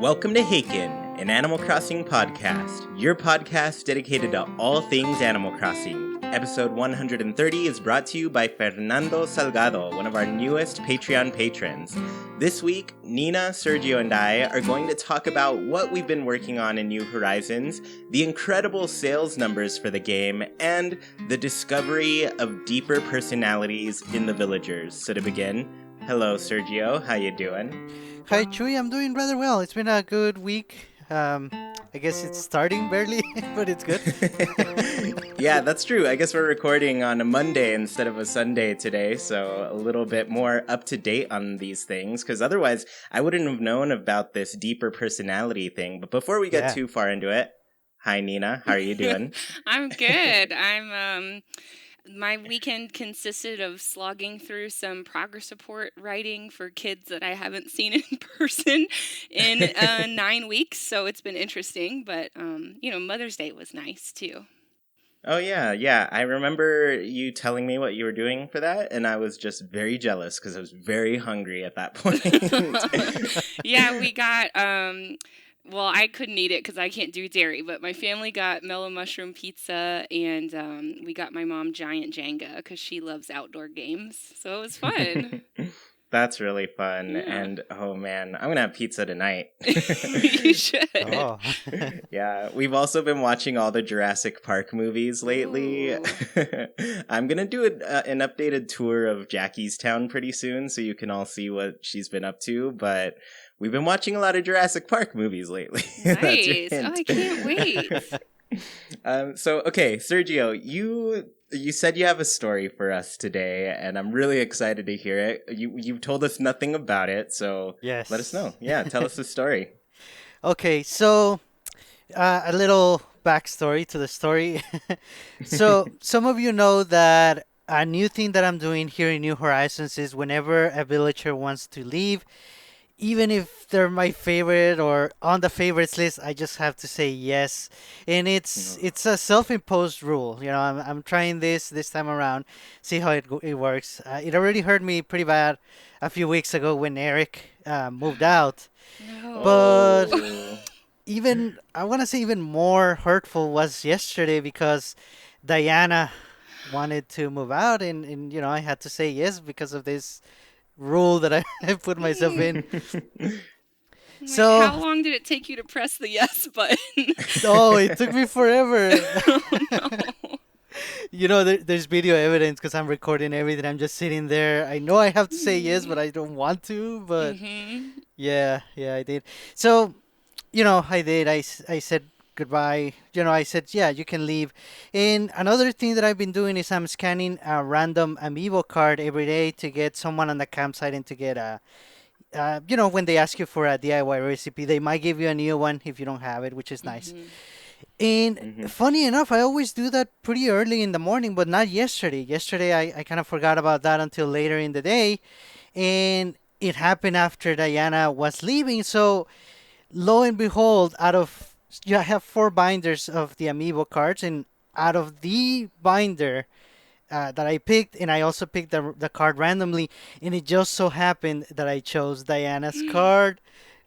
Welcome to Haken, an Animal Crossing podcast, your podcast dedicated to all things Animal Crossing. Episode 130 is brought to you by Fernando Salgado, one of our newest Patreon patrons. This week, Nina, Sergio, and I are going to talk about what we've been working on in New Horizons, the incredible sales numbers for the game, and the discovery of deeper personalities in the villagers. So to begin, hello Sergio, how you doing? Hi, Chewy. I'm doing rather well. It's been a good week. I guess it's starting barely, but it's good. Yeah, that's true. I guess we're recording on a Monday instead of a Sunday today, so a little bit more up to date on these things, because otherwise I wouldn't have known about this deeper personality thing. But before we get too far into it, hi Nina, how are you doing? I'm good. My weekend consisted of slogging through some progress report writing for kids that I haven't seen in person in 9 weeks, so it's been interesting, but Mother's Day was nice too. Oh yeah. I remember you telling me what you were doing for that, and I was just very jealous because I was very hungry at that point. Yeah, we got well, I couldn't eat it because I can't do dairy, but my family got mellow mushroom pizza, and we got my mom giant Jenga because she loves outdoor games. So it was fun. That's really fun. Yeah. And oh man, I'm going to have pizza tonight. You should. Oh. Yeah, we've also been watching all the Jurassic Park movies lately. I'm going to do an updated tour of Jackie's Town pretty soon so you can all see what she's been up to, but we've been watching a lot of Jurassic Park movies lately. Nice. Oh, I can't wait. Okay, Sergio, you said you have a story for us today, and I'm really excited to hear it. You've told us nothing about it, so yes. Let us know. Yeah, tell us the story. Okay, so a little backstory to the story. So some of you know that a new thing that I'm doing here in New Horizons is whenever a villager wants to leave, even if they're my favorite or on the favorites list, I just have to say yes. And it's a self-imposed rule. You know, I'm trying this time around, see how it works. It already hurt me pretty bad a few weeks ago when Eric moved out. No. But I want to say even more hurtful was yesterday because Diana wanted to move out, and I had to say yes because of this rule that I put myself in. So how long did it take you to press the yes button? Oh, it took me forever. Oh, no. There's video evidence because I'm recording everything. I'm just sitting there. I know I have to say yes, but I don't want to. But yeah, I did. So, I did. I said goodbye. I said, yeah, you can leave. And another thing that I've been doing is I'm scanning a random amiibo card every day to get someone on the campsite and to get when they ask you for a DIY recipe, they might give you a new one if you don't have it, which is nice. And funny enough, I always do that pretty early in the morning, but not yesterday. Yesterday, I kind of forgot about that until later in the day. And it happened after Diana was leaving. So lo and behold, I have 4 binders of the amiibo cards, and out of the binder that I picked, and I also picked the card randomly, and it just so happened that I chose Diana's card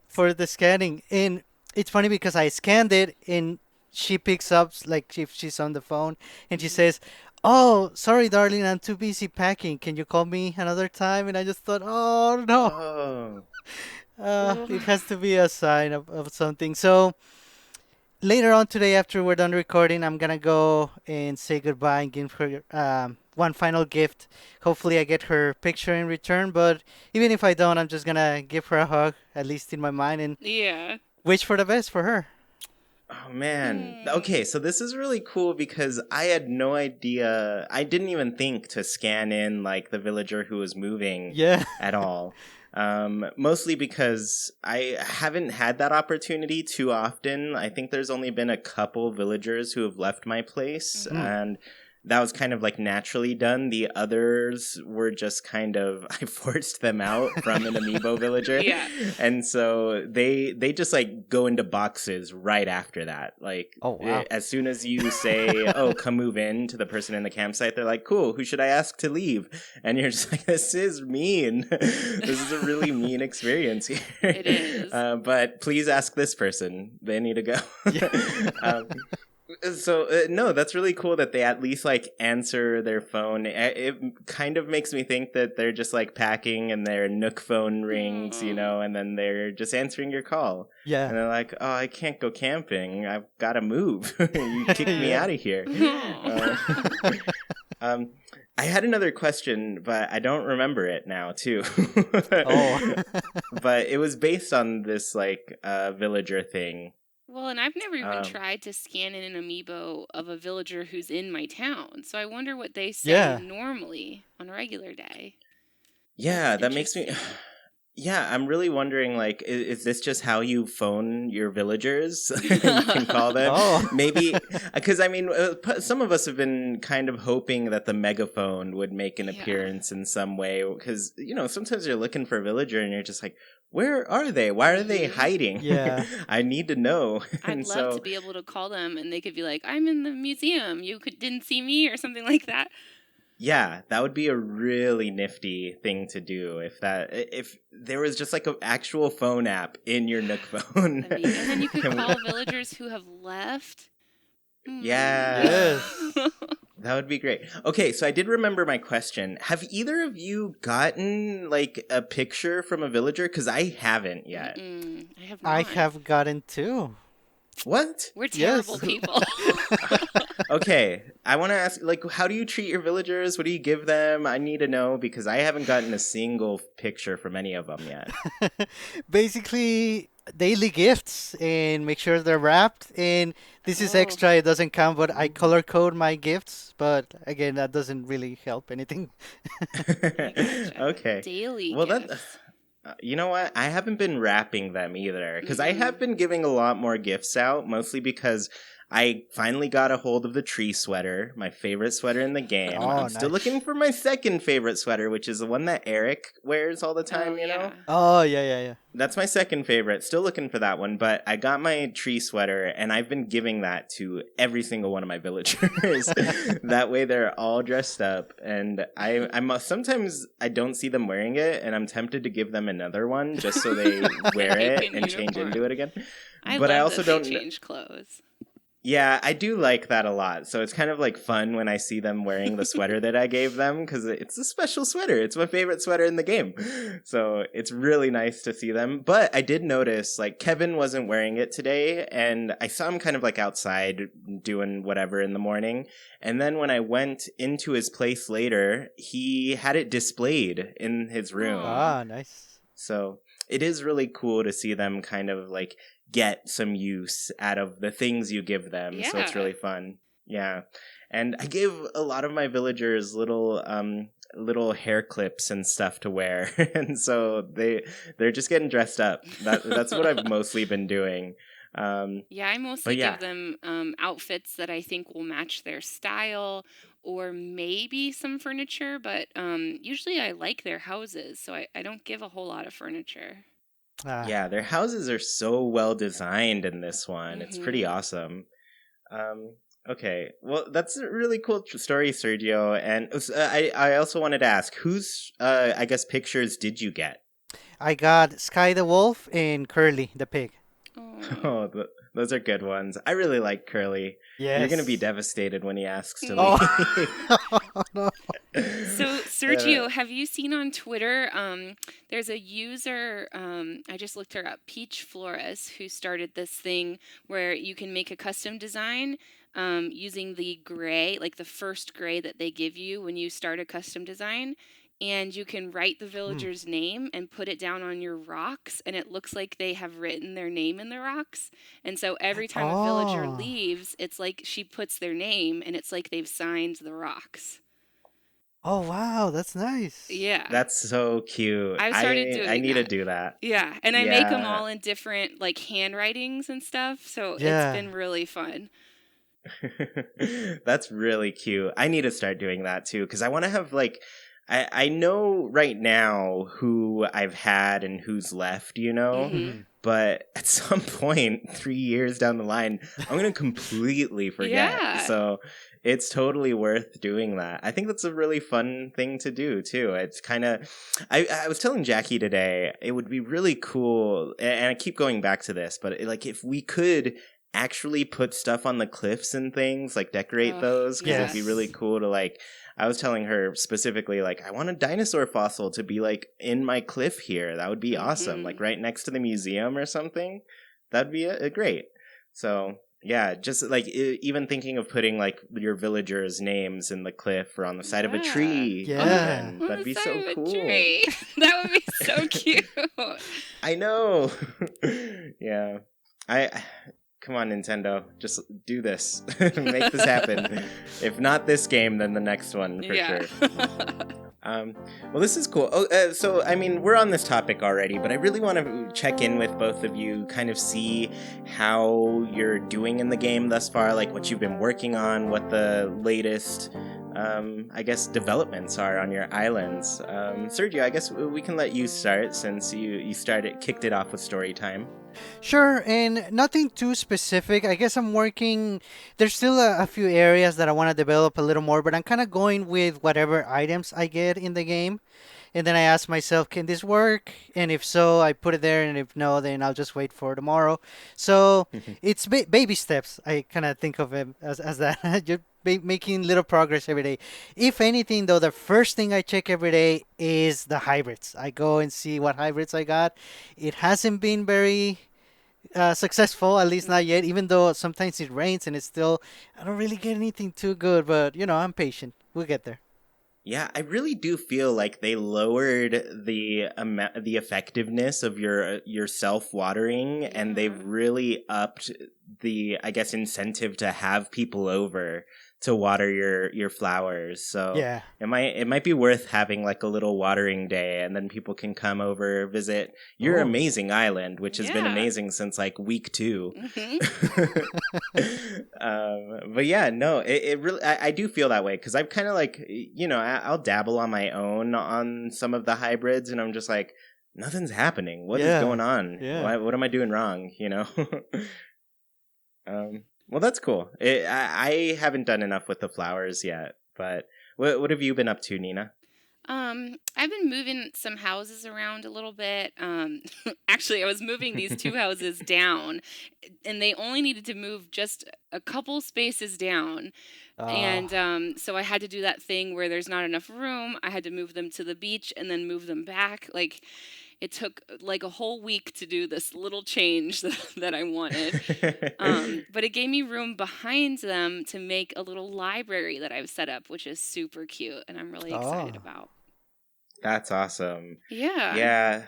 for the scanning. And it's funny because I scanned it, and she picks up, like if she's on the phone, and she says, "Oh, sorry, darling, I'm too busy packing. Can you call me another time?" And I just thought, oh, no. It has to be a sign of something. So later on today, after we're done recording, I'm going to go and say goodbye and give her one final gift. Hopefully I get her picture in return, but even if I don't, I'm just going to give her a hug, at least in my mind, and wish for the best for her. Oh, man. Okay, so this is really cool because I had no idea. I didn't even think to scan in, like, the villager who was moving at all. Mostly because I haven't had that opportunity too often. I think there's only been a couple villagers who have left my place, and that was kind of like naturally done. The others were just kind of, I forced them out from an amiibo villager. Yeah. And so they just like go into boxes right after that. Like, Oh, wow. as soon as you say, oh, come move in to the person in the campsite, they're like, cool, who should I ask to leave? And you're just like, this is mean. This is a really mean experience here. It is. But please ask this person. They need to go. Yeah. No, that's really cool that they at least like answer their phone. It kind of makes me think that they're just like packing and their Nook phone rings, you know, and then they're just answering your call. Yeah. And they're like, oh, I can't go camping. I've got to move. You kicked me out of here. I had another question, but I don't remember it now, too. Oh. But it was based on this like villager thing. Well, and I've never even tried to scan in an amiibo of a villager who's in my town. So I wonder what they say normally on a regular day. Yeah, that makes me... Yeah, I'm really wondering, like, is this just how you phone your villagers? You can call them? Oh. Maybe, because, I mean, some of us have been kind of hoping that the megaphone would make an appearance in some way. Because, you know, sometimes you're looking for a villager and you're just like, where are they? Why are they hiding? Yeah. I need to know. I'd love to be able to call them and they could be like, I'm in the museum. You didn't see me or something like that. Yeah, that would be a really nifty thing to do if there was just like an actual phone app in your Nook phone. And then you could call villagers who have left. Yeah. Yes. That would be great. Okay, so I did remember my question. Have either of you gotten like a picture from a villager? Because I haven't yet. I have not. I have gotten 2. What? We're terrible people. Okay, I want to ask, like, how do you treat your villagers? What do you give them? I need to know because I haven't gotten a single picture from any of them yet. Basically, daily gifts and make sure they're wrapped. And this is extra; it doesn't count, but I color code my gifts. But again, that doesn't really help anything. Okay. Daily well, gifts. You know what? I haven't been wrapping them either because I have been giving a lot more gifts out, mostly because I finally got a hold of the tree sweater, my favorite sweater in the game. Oh, I'm still looking for my second favorite sweater, which is the one that Eric wears all the time, you know? Oh, yeah. That's my second favorite. Still looking for that one, but I got my tree sweater, and I've been giving that to every single one of my villagers. That way they're all dressed up, and sometimes I don't see them wearing it, and I'm tempted to give them another one just so they wear it and change into it again. But I also don't change clothes. Yeah, I do like that a lot. So it's kind of like fun when I see them wearing the sweater that I gave them because it's a special sweater. It's my favorite sweater in the game. So it's really nice to see them. But I did notice like Kevin wasn't wearing it today and I saw him kind of like outside doing whatever in the morning. And then when I went into his place later, he had it displayed in his room. Ah, nice. So it is really cool to see them kind of like get some use out of the things you give them. Yeah. So it's really fun. Yeah. And I give a lot of my villagers little hair clips and stuff to wear. And so they're just getting dressed up. That's what I've mostly been doing. I mostly give them outfits that I think will match their style or maybe some furniture, but usually I like their houses, so I don't give a whole lot of furniture. Yeah, their houses are so well designed in this one. It's pretty awesome. Okay, well, that's a really cool story, Sergio. And I also wanted to ask, whose, I guess, pictures did you get? I got Sky the Wolf and Curly the Pig. Oh, those are good ones. I really like Curly. Yes. You're going to be devastated when he asks to leave. Oh, no. So, Sergio, have you seen on Twitter, there's a user, I just looked her up, Peach Flores, who started this thing where you can make a custom design using the gray, like the first gray that they give you when you start a custom design. And you can write the villager's name and put it down on your rocks, and it looks like they have written their name in the rocks. And so every time a villager leaves, it's like she puts their name, and it's like they've signed the rocks. Oh, wow, that's nice. Yeah. That's so cute. I've started doing I need that. to do that. Yeah, and I make them all in different, like, handwritings and stuff, so it's been really fun. That's really cute. I need to start doing that too, because I want to have like, I know right now who I've had and who's left, Mm-hmm. but at some point, 3 years down the line, I'm going to completely forget. Yeah. So it's totally worth doing that. I think that's a really fun thing to do too. It's kind of, I was telling Jackie today, it would be really cool, and I keep going back to this, but like if we could actually put stuff on the cliffs and things, like decorate those, because it'd be really cool to like, I was telling her specifically, like, I want a dinosaur fossil to be like in my cliff here. That would be awesome, like right next to the museum or something. That'd be great. So yeah, just like even thinking of putting like your villagers' names in the cliff or on the side of a tree. Yeah. Even. That'd be so cool. That would be so cute. I know. Yeah. Come on, Nintendo. Just do this. Make this happen. If not this game, then the next one for sure. Well, this is cool. So, I mean, we're on this topic already, but I really want to check in with both of you, kind of see how you're doing in the game thus far, like what you've been working on, what the latest, I guess, developments are on your islands. Sergio, I guess we can let you start since you kicked it off with story time. Sure, and nothing too specific. I guess I'm working. There's still a few areas that I want to develop a little more, but I'm kind of going with whatever items I get in the game. And then I ask myself, can this work? And if so, I put it there. And if no, then I'll just wait for tomorrow. So it's baby steps. I kind of think of it as that. Just making little progress every day. If anything, though, the first thing I check every day is the hybrids. I go and see what hybrids I got. It hasn't been very successful, at least not yet, even though sometimes it rains and it's still, I don't really get anything too good, but I'm patient. We'll get there. Yeah, I really do feel like they lowered the effectiveness of your self-watering, and they've really upped the, I guess, incentive to have people over to water your flowers. So yeah, it might be worth having like a little watering day, and then people can come over, visit your amazing island, which has been amazing since like week 2. But yeah, no, it really, I do feel that way, because I've kind of like, I'll dabble on my own on some of the hybrids, and I'm just like, nothing's happening. What is going on? What am I doing wrong? Well, that's cool. I haven't done enough with the flowers yet, but what have you been up to, Nina? I've been moving some houses around a little bit. Actually, I was moving these 2 houses down, and they only needed to move just a couple spaces down. And so I had to do that thing where there's not enough room. I had to move them to the beach and then move them back. Like, it took like a whole week to do this little change that I wanted. But it gave me room behind them to make a little library that I've set up, which is super cute, and I'm really excited about. That's awesome. Yeah.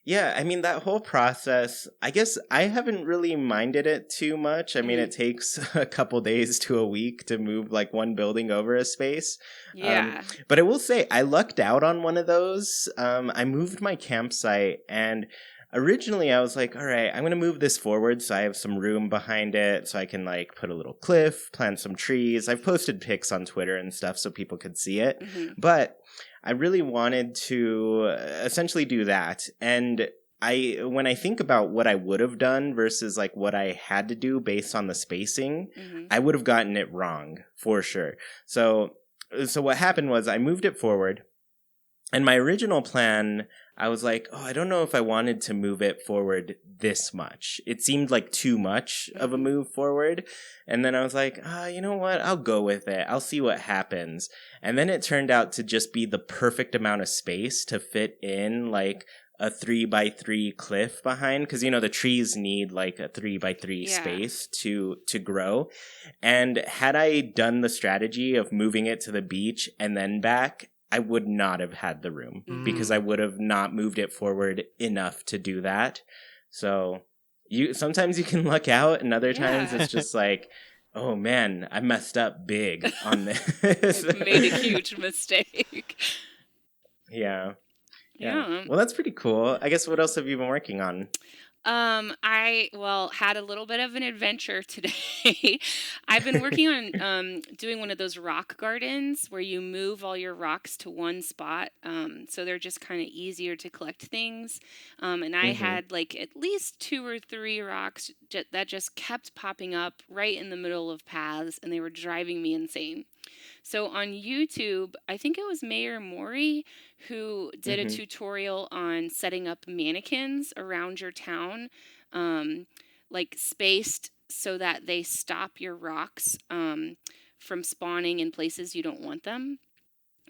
Yeah, I mean, that whole process, I guess I haven't really minded it too much. I mean, it takes a couple days to a week to move like one building over a space. Yeah. But I will say, I lucked out on one of those. I moved my campsite, and originally I was like, all right, I'm going to move this forward so I have some room behind it, so I can like put a little cliff, plant some trees. I've posted pics on Twitter and stuff so people could see it. But I really wanted to essentially do that. And when I think about what I would have done versus like what I had to do based on the spacing, I would have gotten it wrong for sure. So what happened was I moved it forward, and my original plan, I was like, I don't know if I wanted to move it forward this much. It seemed like too much of a move forward. And then I was like, you know what? I'll go with it. I'll see what happens. And then it turned out to just be the perfect amount of space to fit in like a 3x3 cliff behind. Because, the trees need like a 3x3 space to grow. And had I done the strategy of moving it to the beach and then back, I would not have had the room because I would have not moved it forward enough to do that. So sometimes you can luck out, and other times it's just like, oh man, I messed up big on this. I made a huge mistake. Yeah. Well, that's pretty cool. I guess what else have you been working on? I had a little bit of an adventure today. I've been working on doing one of those rock gardens where you move all your rocks to one spot, so they're just kind of easier to collect things. And I had like at least 2 or 3 rocks that just kept popping up right in the middle of paths, and they were driving me insane. So on YouTube, I think it was Mayor Mori who did a tutorial on setting up mannequins around your town, like spaced so that they stop your rocks from spawning in places you don't want them.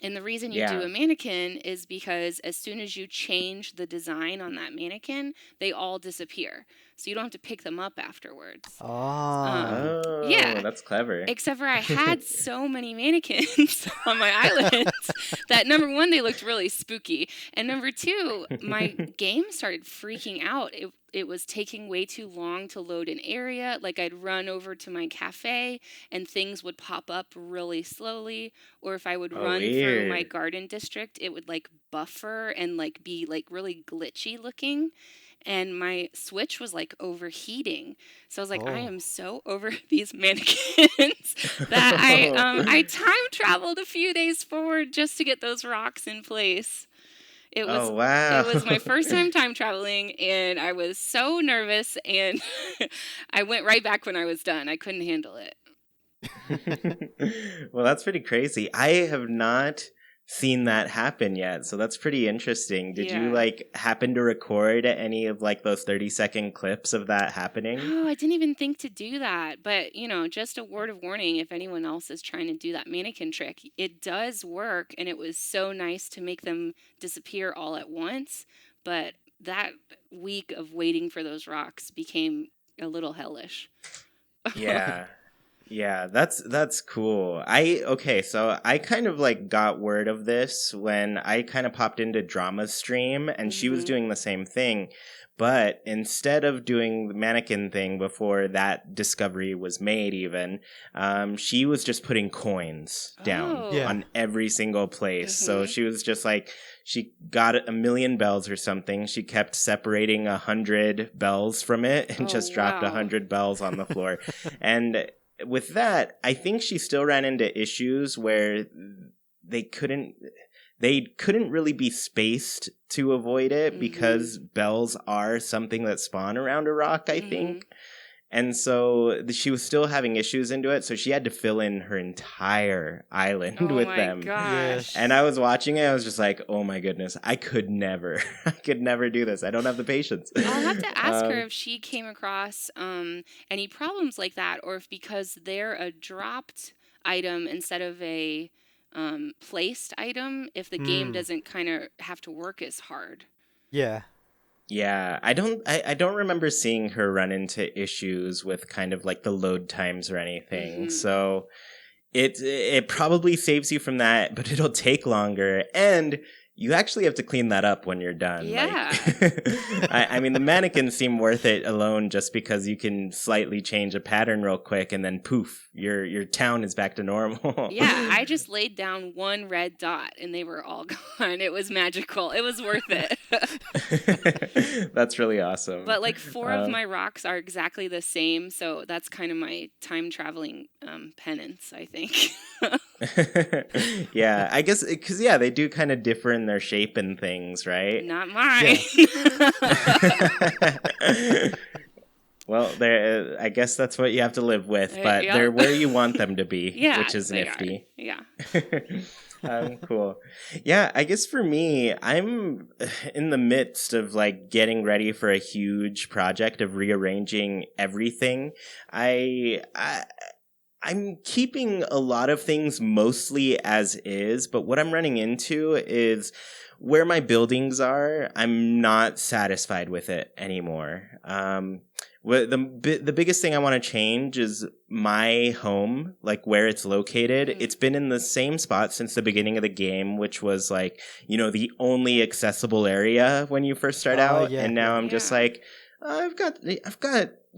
And the reason you do a mannequin is because as soon as you change the design on that mannequin, they all disappear. So you don't have to pick them up afterwards. Oh. Yeah. That's clever. Except for I had so many mannequins on my island that number one, they looked really spooky. And number two, my game started freaking out. It was taking way too long to load an area. Like I'd run over to my cafe and things would pop up really slowly. Or if I would run through my garden district, it would like buffer and like be like really glitchy looking. And my Switch was like overheating. So I was like, I am so over these mannequins that I time traveled a few days forward just to get those rocks in place. It was It was my first time traveling, and I was so nervous, and I went right back when I was done. I couldn't handle it. Well, that's pretty crazy. I have not seen that happen yet, so that's pretty interesting. Did you like happen to record any of like those 30-second clips of that happening? Oh, I didn't even think to do that, but just a word of warning if anyone else is trying to do that mannequin trick. It does work, and it was so nice to make them disappear all at once, but that week of waiting for those rocks became a little hellish. Yeah, that's cool. So I kind of like got word of this when I kind of popped into Drama's stream, and she was doing the same thing. But instead of doing the mannequin thing before that discovery was made even, she was just putting coins down on every single place. So she was just like, she got 1,000,000 bells or something. She kept separating 100 bells from it and just dropped 100 bells on the floor. And with that, I think she still ran into issues where they couldn't really be spaced to avoid it because bells are something that spawn around a rock, I think. And so she was still having issues into it, so she had to fill in her entire island with them. Gosh. And I was watching it, I was just like, oh my goodness, I could never do this. I don't have the patience. I'll have to ask her if she came across any problems like that, or if because they're a dropped item instead of a placed item, if the game doesn't kind of have to work as hard. Yeah, I don't remember seeing her run into issues with kind of like the load times or anything. So it probably saves you from that, but it'll take longer, and you actually have to clean that up when you're done. Yeah. I mean, the mannequins seem worth it alone just because you can slightly change a pattern real quick, and then poof, your town is back to normal. Yeah, I just laid down one red dot and they were all gone. It was magical. It was worth it. That's really awesome. But like 4 of my rocks are exactly the same, so that's kind of my time traveling penance, I think. Yeah, I guess because they do kind of differ in their shape and things, right? Not mine. Well, I guess that's what you have to live with, but they're where you want them to be, which is nifty. Yeah. Cool. Yeah, I guess for me, I'm in the midst of like getting ready for a huge project of rearranging everything. I'm keeping a lot of things mostly as is, but what I'm running into is where my buildings are, I'm not satisfied with it anymore. The biggest thing I want to change is my home, like where it's located. It's been in the same spot since the beginning of the game, which was like, the only accessible area when you first start out. And now I'm just like, I've got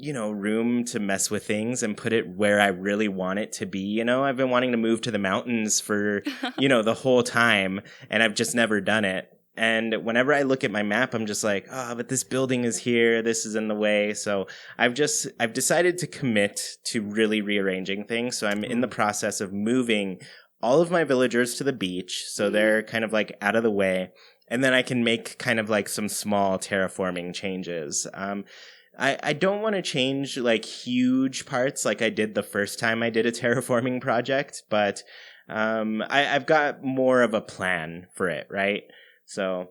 room to mess with things and put it where I really want it to be. I've been wanting to move to the mountains for, the whole time, and I've just never done it. And whenever I look at my map, I'm just like, oh, but this building is here. This is in the way. So I've decided to commit to really rearranging things. So I'm in the process of moving all of my villagers to the beach. So they're kind of like out of the way. And then I can make kind of like some small terraforming changes. I don't want to change like huge parts like I did the first time I did a terraforming project, but I've got more of a plan for it, right? So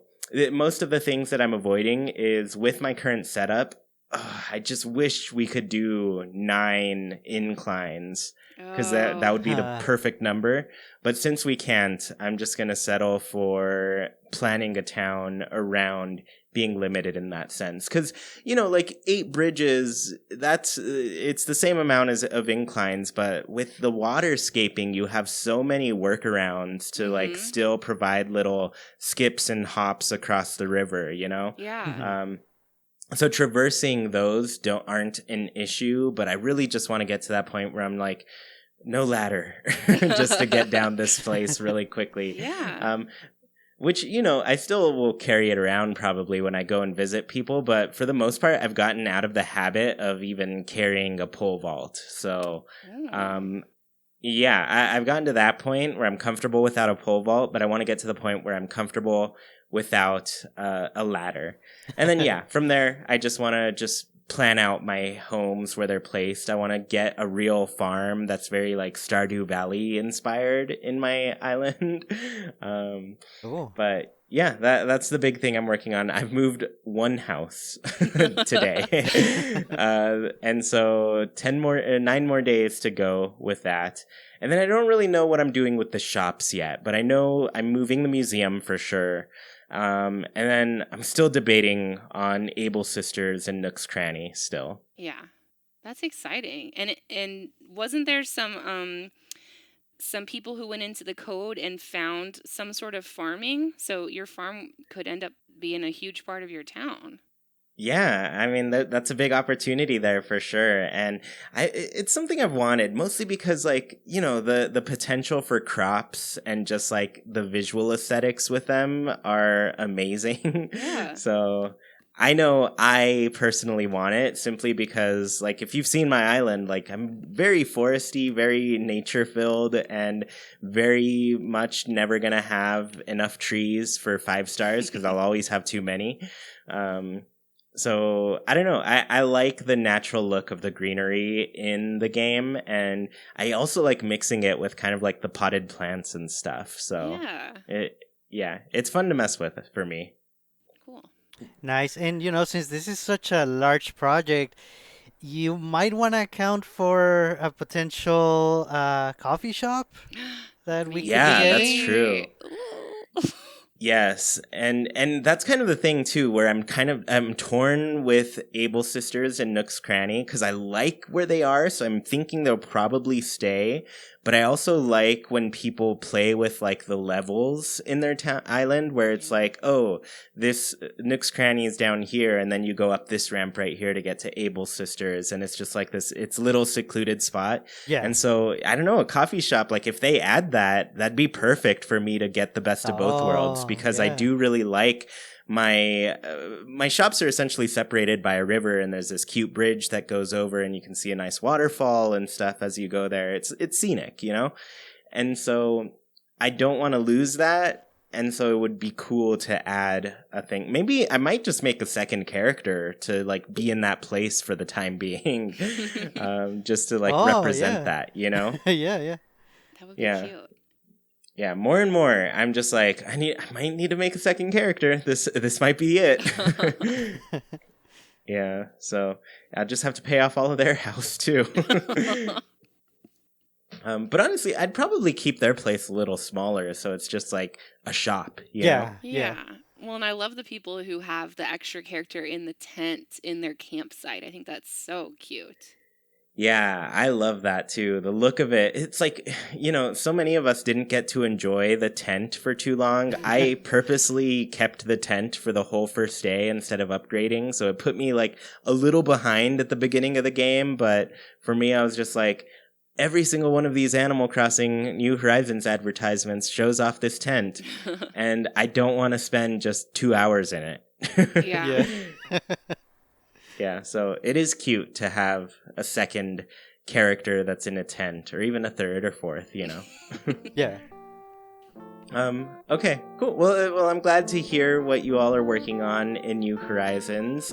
most of the things that I'm avoiding is with my current setup. I just wish we could do 9 inclines because that would be the perfect number. But since we can't, I'm just going to settle for planning a town around being limited in that sense. Because, you know, like 8 bridges, it's the same amount of inclines, but with the waterscaping, you have so many workarounds to like still provide little skips and hops across the river, you know? Yeah. So traversing those aren't an issue, but I really just want to get to that point where I'm like, no ladder, just to get down this place really quickly. Yeah. Which, you know, I still will carry it around probably when I go and visit people, but for the most part, I've gotten out of the habit of even carrying a pole vault. So, yeah, I've gotten to that point where I'm comfortable without a pole vault, but I want to get to the point where I'm comfortable without a ladder. And then, yeah, from there, I just want to plan out my homes where they're placed. I want to get a real farm that's very like Stardew Valley inspired in my island. But yeah, that's the big thing I'm working on. I've moved 1 house today. And so 9 more days to go with that. And then I don't really know what I'm doing with the shops yet, but I know I'm moving the museum for sure. And then I'm still debating on Able Sisters and Nook's Cranny still. Yeah, that's exciting. And wasn't there some people who went into the code and found some sort of farming? So your farm could end up being a huge part of your town. Yeah, I mean, that's a big opportunity there for sure. And it's something I've wanted, mostly because, like, you know, the potential for crops and just, like, the visual aesthetics with them are amazing. Yeah. So I know I personally want it simply because, like, if you've seen my island, like, I'm very foresty, very nature-filled, and very much never going to have enough trees for 5 stars because I'll always have too many. So I don't know. I like the natural look of the greenery in the game, and I also like mixing it with kind of like the potted plants and stuff. So it's fun to mess with for me. Cool. Nice. And you know, since this is such a large project, you might want to account for a potential coffee shop that we could that's true. Yes, and that's kind of the thing too, where I'm torn with Able Sisters and Nook's Cranny because I like where they are, so I'm thinking they'll probably stay. But I also like when people play with like the levels in their island, where it's like, oh, this Nook's Cranny is down here, and then you go up this ramp right here to get to Able Sisters, and it's just like it's little secluded spot. Yeah. And so I don't know, a coffee shop, like if they add that, that'd be perfect for me to get the best of both worlds, because I do really like my shops are essentially separated by a river, and there's this cute bridge that goes over, and you can see a nice waterfall and stuff as you go there. It's scenic, you know? And so I don't want to lose that. And so it would be cool to add a thing. Maybe I might just make a second character to like be in that place for the time being, just to like represent that, you know? Yeah. That would be cute. Yeah, more and more, I'm just like, I might need to make a second character. This might be it. Yeah, so I'll just have to pay off all of their house too. But honestly, I'd probably keep their place a little smaller, so it's just like a shop. You know? Yeah. Well, and I love the people who have the extra character in the tent in their campsite. I think that's so cute. Yeah, I love that too. The look of it. It's like, you know, so many of us didn't get to enjoy the tent for too long. I purposely kept the tent for the whole first day instead of upgrading. So it put me like a little behind at the beginning of the game. But for me, I was just like, every single one of these Animal Crossing New Horizons advertisements shows off this tent, and I don't want to spend just 2 hours in it. Yeah. Yeah, so it is cute to have a second character that's in a tent, or even a third or fourth, you know. Yeah. Okay, cool. Well, I'm glad to hear what you all are working on in New Horizons.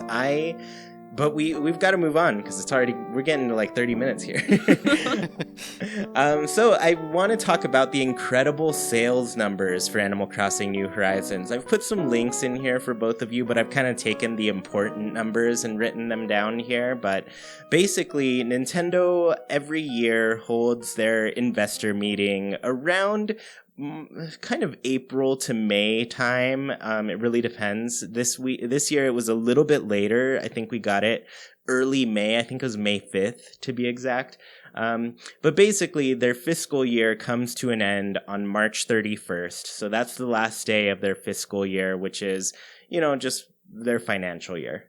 But we've got to move on because we're getting to like 30 minutes here. So I want to talk about the incredible sales numbers for Animal Crossing New Horizons. I've put some links in here for both of you, but I've kind of taken the important numbers and written them down here. But basically, Nintendo every year holds their investor meeting around kind of April to May time. It really depends. This year it was a little bit later. I think we got it early May. I think it was May 5th to be exact. But basically their fiscal year comes to an end on March 31st. So that's the last day of their fiscal year, which is, just their financial year,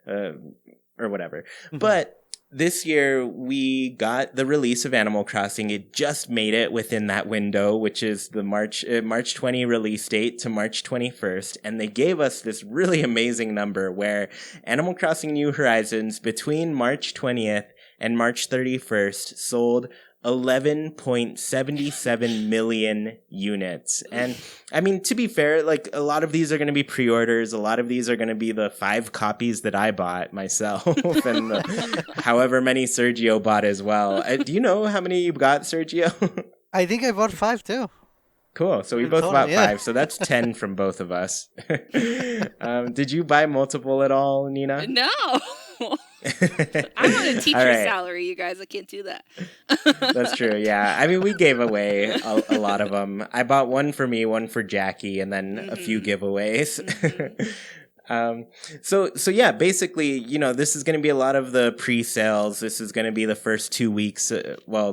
or whatever. But this year, we got the release of Animal Crossing. It just made it within that window, which is the March 20 release date to March 21st. And they gave us this really amazing number where Animal Crossing New Horizons between March 20th and March 31st sold 11.77 million units. And I mean, to be fair, like a lot of these are going to be pre-orders. A lot of these are going to be the 5 copies that I bought myself and however many Sergio bought as well. Do you know how many you got, Sergio? I think I bought 5 too. Cool. So we In both total, bought yeah. 5. So that's 10 from both of us. Did you buy multiple at all, Nina? No. I'm on a teacher's salary, you guys. I can't do that. That's true. Yeah. I mean, we gave away a lot of them. I bought one for me, one for Jackie, and then a few giveaways. So yeah, basically, this is going to be a lot of the pre-sales. This is going to be the first 2 weeks,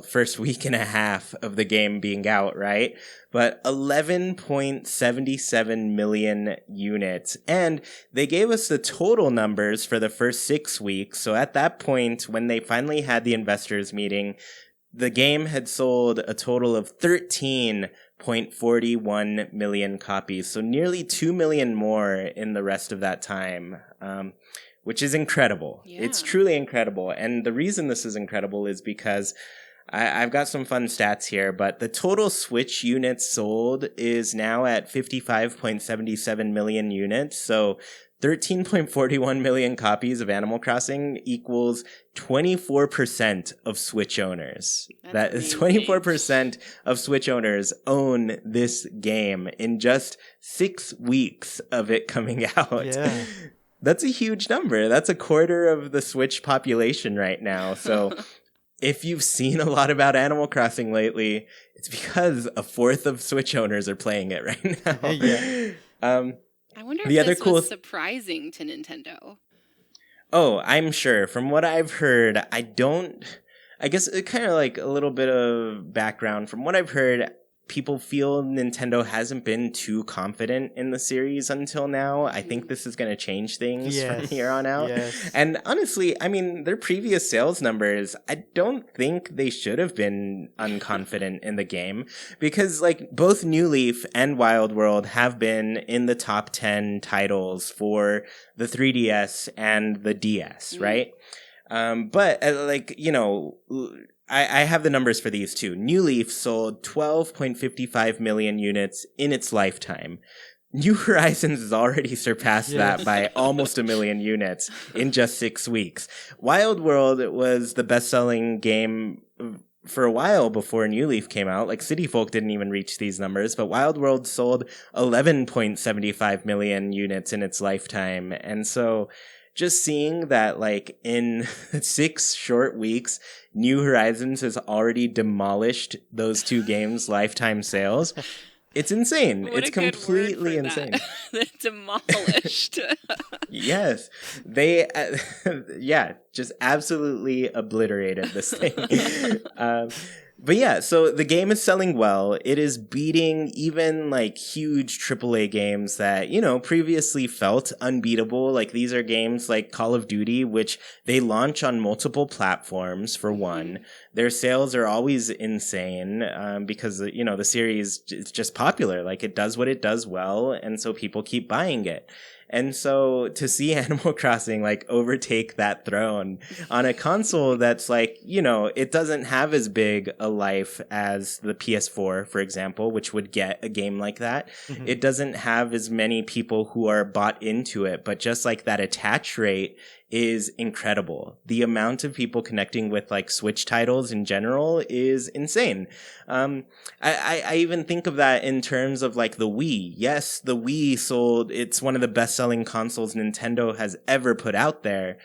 first week and a half of the game being out, right? But 11.77 million units. And they gave us the total numbers for the first 6 weeks. So at that point, when they finally had the investors meeting, the game had sold a total of 13.41 million copies. So nearly 2 million more in the rest of that time, which is incredible. Yeah. It's truly incredible. And the reason this is incredible is because I've got some fun stats here, but the total Switch units sold is now at 55.77 million units. So 13.41 million copies of Animal Crossing equals 24% of Switch owners. That is 24% of Switch owners own this game in just 6 weeks of it coming out. Yeah. That's a huge number. That's a quarter of the Switch population right now. So if you've seen a lot about Animal Crossing lately, it's because a fourth of Switch owners are playing it right now. Yeah. I wonder if this was surprising to Nintendo. Oh, I'm sure. From what I've heard, I guess it kind of like a little bit of background. From what I've heard, people feel Nintendo hasn't been too confident in the series until now. I think this is going to change things from here on out. Yes. And honestly, I mean, their previous sales numbers, I don't think they should have been unconfident in the game because like both New Leaf and Wild World have been in the top 10 titles for the 3DS and the DS, right? But I have the numbers for these two. New Leaf sold 12.55 million units in its lifetime. New Horizons has already surpassed that by almost 1 million units in just 6 weeks. Wild World was the best-selling game for a while before New Leaf came out. Like City Folk didn't even reach these numbers, but Wild World sold 11.75 million units in its lifetime. And so just seeing that like in 6 short weeks, New Horizons has already demolished those two games' lifetime sales. It's insane. It's completely insane. Demolished. Yes. They, just absolutely obliterated this thing. But yeah, so the game is selling well. It is beating even like huge AAA games that, previously felt unbeatable. Like these are games like Call of Duty, which they launch on multiple platforms for one. their sales are always insane because, the series is just popular. Like, it does what it does well, and so people keep buying it. And so to see Animal Crossing like overtake that throne on a console that's like, it doesn't have as big a life as the PS4, for example, which would get a game like that. Mhm. It doesn't have as many people who are bought into it, but just like that attach rate is incredible. The amount of people connecting with like Switch titles in general is insane. I even think of that in terms of like the Wii. Yes, the Wii sold, it's one of the best selling consoles Nintendo has ever put out there.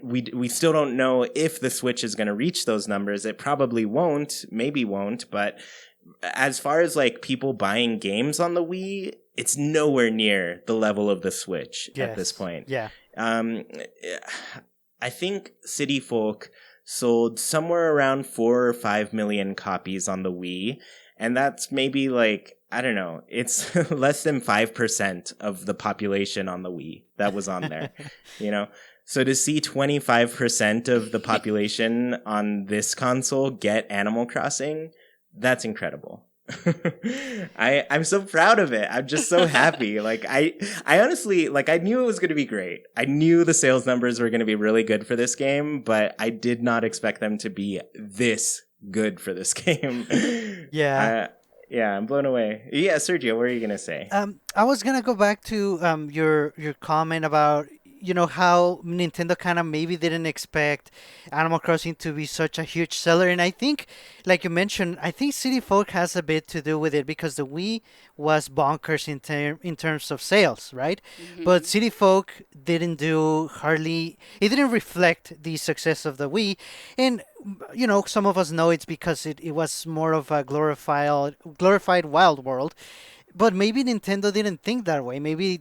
We still don't know if the Switch is going to reach those numbers. It probably won't, maybe won't, but as far as like people buying games on the Wii, it's nowhere near the level of the Switch at this point. Yeah. I think City Folk sold somewhere around 4 or 5 million copies on the Wii, and that's maybe like, I don't know, it's less than 5% of the population on the Wii that was on there, So to see 25% of the population on this console get Animal Crossing, that's incredible. I'm so proud of it. I'm just so happy. Like I honestly, like, I knew it was going to be great. I knew the sales numbers were going to be really good for this game, but I did not expect them to be this good for this game. Yeah. Yeah, I'm blown away. Yeah, Sergio, what are you going to say? I was gonna go back to your comment about how Nintendo kind of maybe didn't expect Animal Crossing to be such a huge seller, and I think, like you mentioned, I think City Folk has a bit to do with it because the Wii was bonkers in terms of sales, right? But City Folk didn't do hardly. It didn't reflect the success of the Wii, and some of us know it's because it was more of a glorified Wild World. But maybe Nintendo didn't think that way. Maybe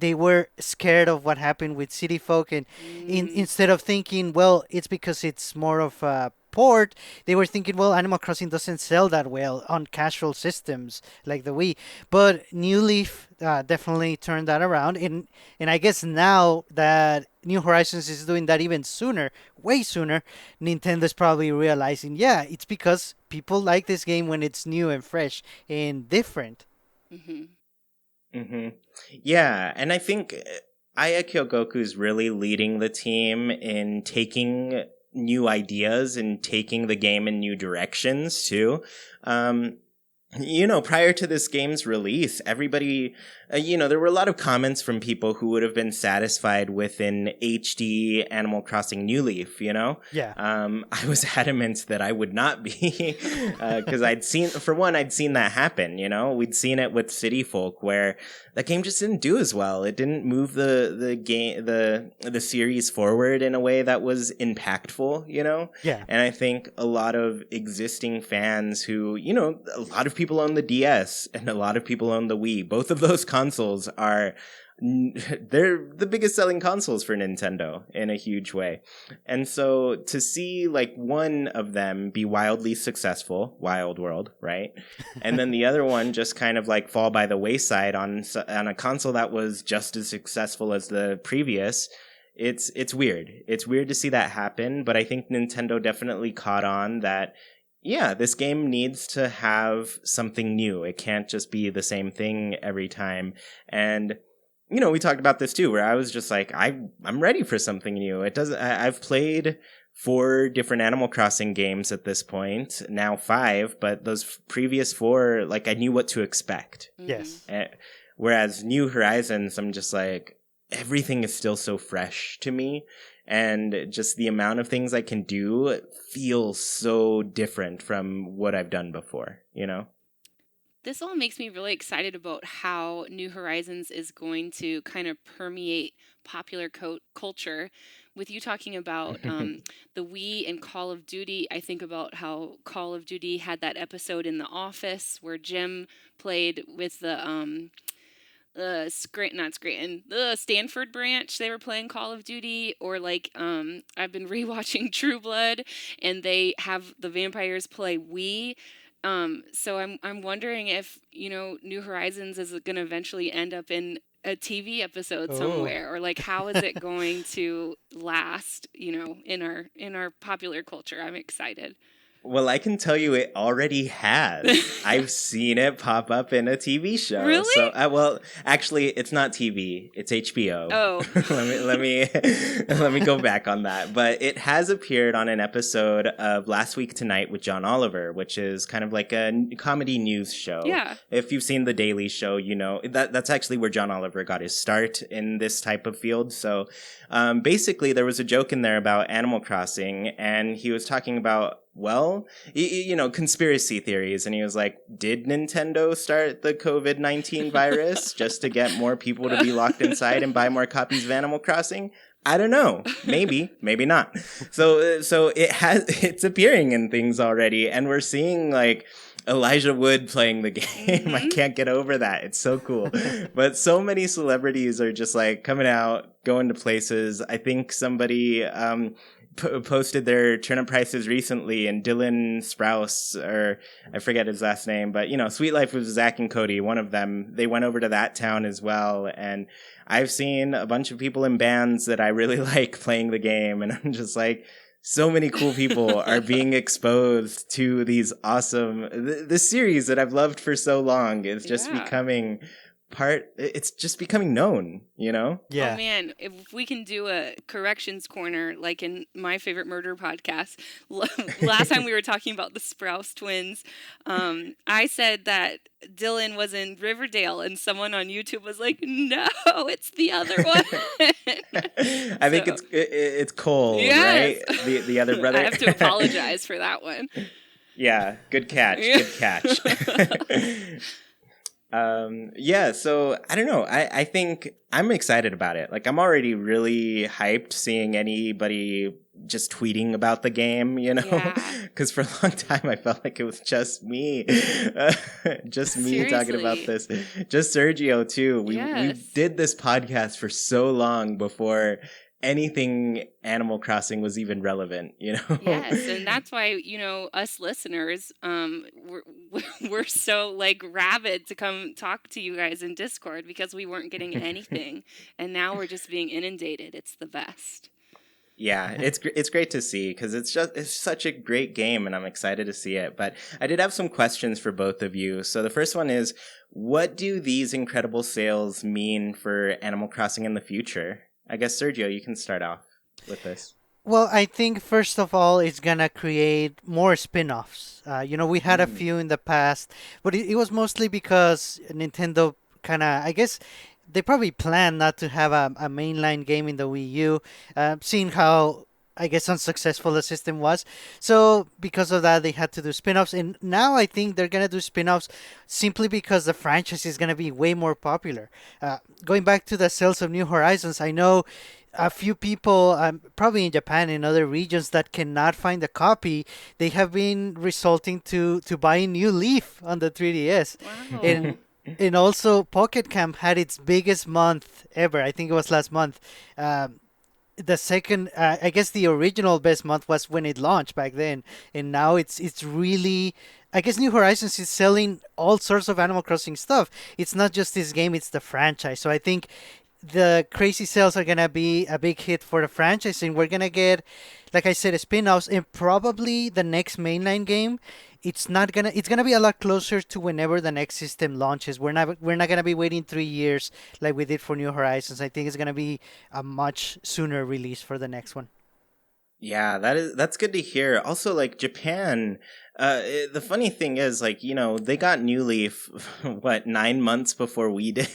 they were scared of what happened with City Folk, and instead of thinking, well, it's because it's more of a port, they were thinking, well, Animal Crossing doesn't sell that well on casual systems like the Wii. But New Leaf definitely turned that around, and I guess now that New Horizons is doing that even sooner, way sooner, Nintendo's probably realizing, yeah, it's because people like this game when it's new and fresh and different. Yeah, and I think Aya Kyogoku's really leading the team in taking new ideas and taking the game in new directions too. Prior to this game's release, everybody, there were a lot of comments from people who would have been satisfied with an HD Animal Crossing New Leaf, Yeah. I was adamant that I would not be, because I'd seen that happen, we'd seen it with City Folk where the game just didn't do as well. It didn't move the game, the series forward in a way that was impactful, Yeah. And I think a lot of existing fans who, a lot of people own the DS and a lot of people own the Wii. Both of those consoles they're the biggest selling consoles for Nintendo in a huge way. And so to see like one of them be wildly successful, Wild World, right? And then the other one just kind of like fall by the wayside on a console that was just as successful as the previous. It's weird. It's weird to see that happen, but I think Nintendo definitely caught on that, yeah, this game needs to have something new. It can't just be the same thing every time. And, we talked about this too, where I was just like, I'm ready for something new. I've played 4 different Animal Crossing games at this point, now 5, but those previous 4, like, I knew what to expect. Yes. Whereas New Horizons, I'm just like, everything is still so fresh to me. And just the amount of things I can do feels so different from what I've done before, This all makes me really excited about how New Horizons is going to kind of permeate popular culture. With you talking about the Wii and Call of Duty, I think about how Call of Duty had that episode in The Office where Jim played with the the Stanford branch. They were playing Call of Duty, or like I've been rewatching True Blood, and they have the vampires play Wii. So I'm wondering if New Horizons is going to eventually end up in a TV episode somewhere, or like how is it going to last? In our popular culture. I'm excited. Well, I can tell you it already has. I've seen it pop up in a TV show. Really? So, well, actually, it's not TV. It's HBO. Oh. let me go back on that. But it has appeared on an episode of Last Week Tonight with John Oliver, which is kind of like a comedy news show. Yeah. If you've seen The Daily Show, you know that's actually where John Oliver got his start in this type of field. So, basically, there was a joke in there about Animal Crossing, and he was talking about, well, you know, conspiracy theories. And he was like, did Nintendo start the COVID-19 virus just to get more people to be locked inside and buy more copies of Animal Crossing? I don't know. Maybe, maybe not. So it's appearing in things already. And we're seeing like Elijah Wood playing the game. I can't get over that. It's so cool. But so many celebrities are just like coming out, going to places. I think somebody, posted their turnip prices recently, and Dylan Sprouse, or I forget his last name, but you know, Sweet Life with Zach and Cody, one of them, they went over to that town as well. And I've seen a bunch of people in bands that I really like playing the game, and I'm just like, so many cool people are being exposed to these awesome, this series that I've loved for so long is just becoming it's just becoming known, you know? Yeah. Oh man, if we can do a corrections corner like in My Favorite Murder podcast. Last time we were talking about the Sprouse twins, I said that Dylan was in Riverdale, and someone on YouTube was like, no, it's the other one. I think it's Cole, yes. right? The other brother. I have to apologize for that one. Yeah, good catch. Good catch. Yeah, so I don't know. I think I'm excited about it. Like, I'm already really hyped seeing anybody just tweeting about the game, you know? Because for a long time I felt like it was just me. Just me Seriously. talking about this. Just Sergio too. We did this podcast for so long before anything Animal Crossing was even relevant, you know? Yes, and that's why, you know, us listeners, we're so like rabid to come talk to you guys in Discord, because we weren't getting anything, and now we're just being inundated. It's the best. Yeah, it's great to see, because it's such a great game, and I'm excited to see it. But I did have some questions for both of you. So the first one is, what do these incredible sales mean for Animal Crossing in the future? I guess, Sergio, you can start off with this. Well, I think first of all, it's gonna create more spin-offs. You know, we had a few in the past, but it was mostly because Nintendo kind of, I guess, they probably planned not to have a mainline game in the Wii U, seeing how, I guess, unsuccessful the system was. So because of that, they had to do spin-offs. And now I think they're going to do spin-offs simply because the franchise is going to be way more popular. Going back to the sales of New Horizons, I know a few people, probably in Japan and other regions, that cannot find a copy. They have been resorting to buying New Leaf on the 3DS. Wow. And also Pocket Camp had its biggest month ever. I think it was last month. The second, I guess the original best month was when it launched back then, and now it's really, I guess New Horizons is selling all sorts of Animal Crossing stuff. It's not just this game, it's the franchise. So I think the crazy sales are gonna be a big hit for the franchise, and we're gonna get, like I said, spin-offs, and probably the next mainline game. It's gonna be a lot closer to whenever the next system launches. We're not gonna be waiting 3 years like we did for New Horizons. I think it's gonna be a much sooner release for the next one. Yeah, that's good to hear. Also, like, Japan, the funny thing is, like, you know, they got New Leaf, 9 months before we did?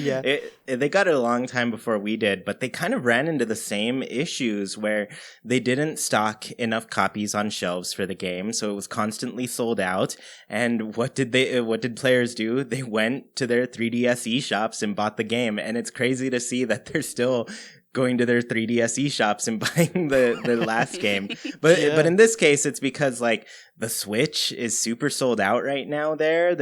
Yeah. They got it a long time before we did, but they kind of ran into the same issues where they didn't stock enough copies on shelves for the game, so it was constantly sold out. And what did players do? They went to their 3DS eShops and bought the game, and it's crazy to see that they're still going to their 3DS eShops and buying the last game. But in this case, it's because, like, the Switch is super sold out right now there.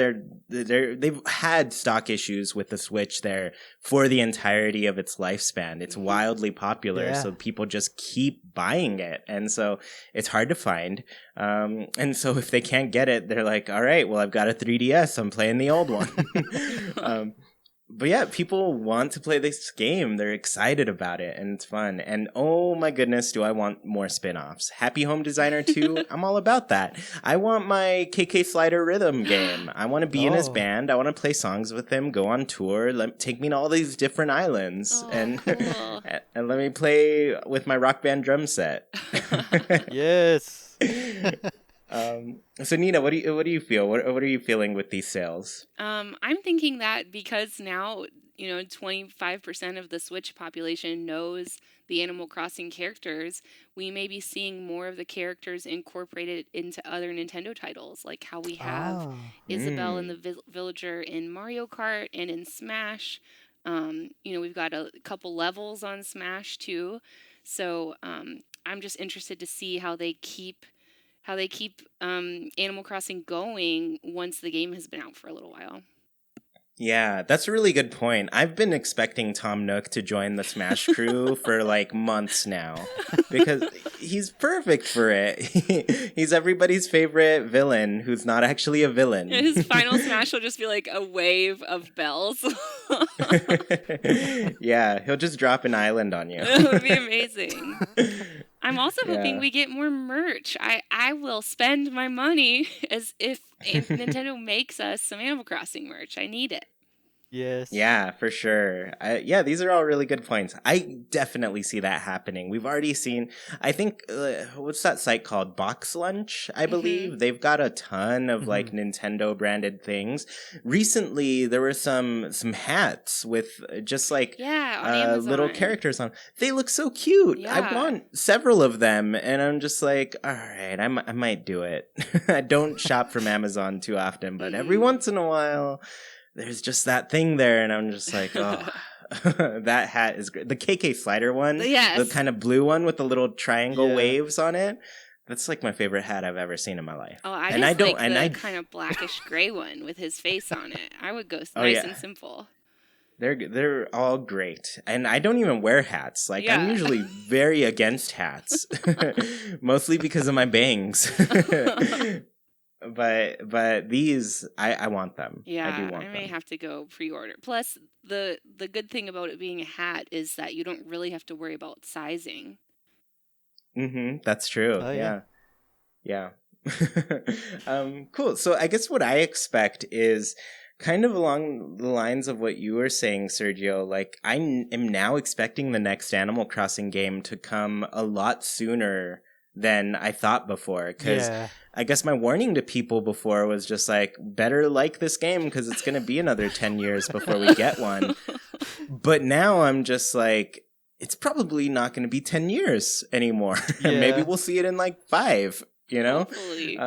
They've had stock issues with the Switch there for the entirety of its lifespan. It's wildly popular, so people just keep buying it. And so it's hard to find. And so if they can't get it, they're like, all right, well, I've got a 3DS. I'm playing the old one. but yeah, people want to play this game. They're excited about it, and it's fun. And oh my goodness, do I want more spin-offs. Happy Home Designer 2, I'm all about that. I want my KK Slider rhythm game. I want to be in his band. I want to play songs with him, go on tour, take me to all these different islands, and cool. and let me play with my Rock Band drum set. Yes. So Nina, what do you feel? What are you feeling with these sales? I'm thinking that because now, 25% of the Switch population knows the Animal Crossing characters, we may be seeing more of the characters incorporated into other Nintendo titles, like how we have Isabelle and the Villager in Mario Kart and in Smash. We've got a couple levels on Smash too. So I'm just interested to see how they keep Animal Crossing going once the game has been out for a little while. Yeah, that's a really good point. I've been expecting Tom Nook to join the Smash crew for like months now because he's perfect for it. He's everybody's favorite villain who's not actually a villain. His final Smash will just be like a wave of bells. Yeah, he'll just drop an island on you. It would be amazing. I'm also hoping we get more merch. I will spend my money as if Nintendo makes us some Animal Crossing merch. I need it. Yes. Yeah, for sure. These are all really good points. I definitely see that happening. We've already seen, I think, what's that site called? Box Lunch, I believe. They've got a ton of like Nintendo branded things. Recently, there were some hats with just like little characters on. They look so cute. Yeah. I want several of them, and I'm just like, all right, I might do it. I don't shop from Amazon too often, but every once in a while, there's just that thing there, and I'm just like, oh, that hat is great. The KK Slider one, the kind of blue one with the little triangle waves on it. That's like my favorite hat I've ever seen in my life. Oh, I the kind of blackish gray one with his face on it. I would go nice and simple. They're all great, and I don't even wear hats. Like I'm usually very against hats, mostly because of my bangs. But these, I want them. Yeah, I do want them. I may have to go pre-order. Plus, the good thing about it being a hat is that you don't really have to worry about sizing. That's true. Oh, yeah. Cool. So I guess what I expect is kind of along the lines of what you were saying, Sergio. Like I am now expecting the next Animal Crossing game to come a lot sooner than I thought before, because I guess my warning to people before was just like, better like this game because it's going to be another 10 years before we get one. But now I'm just like, it's probably not going to be 10 years anymore. Maybe we'll see it in like 5, you know? Hopefully.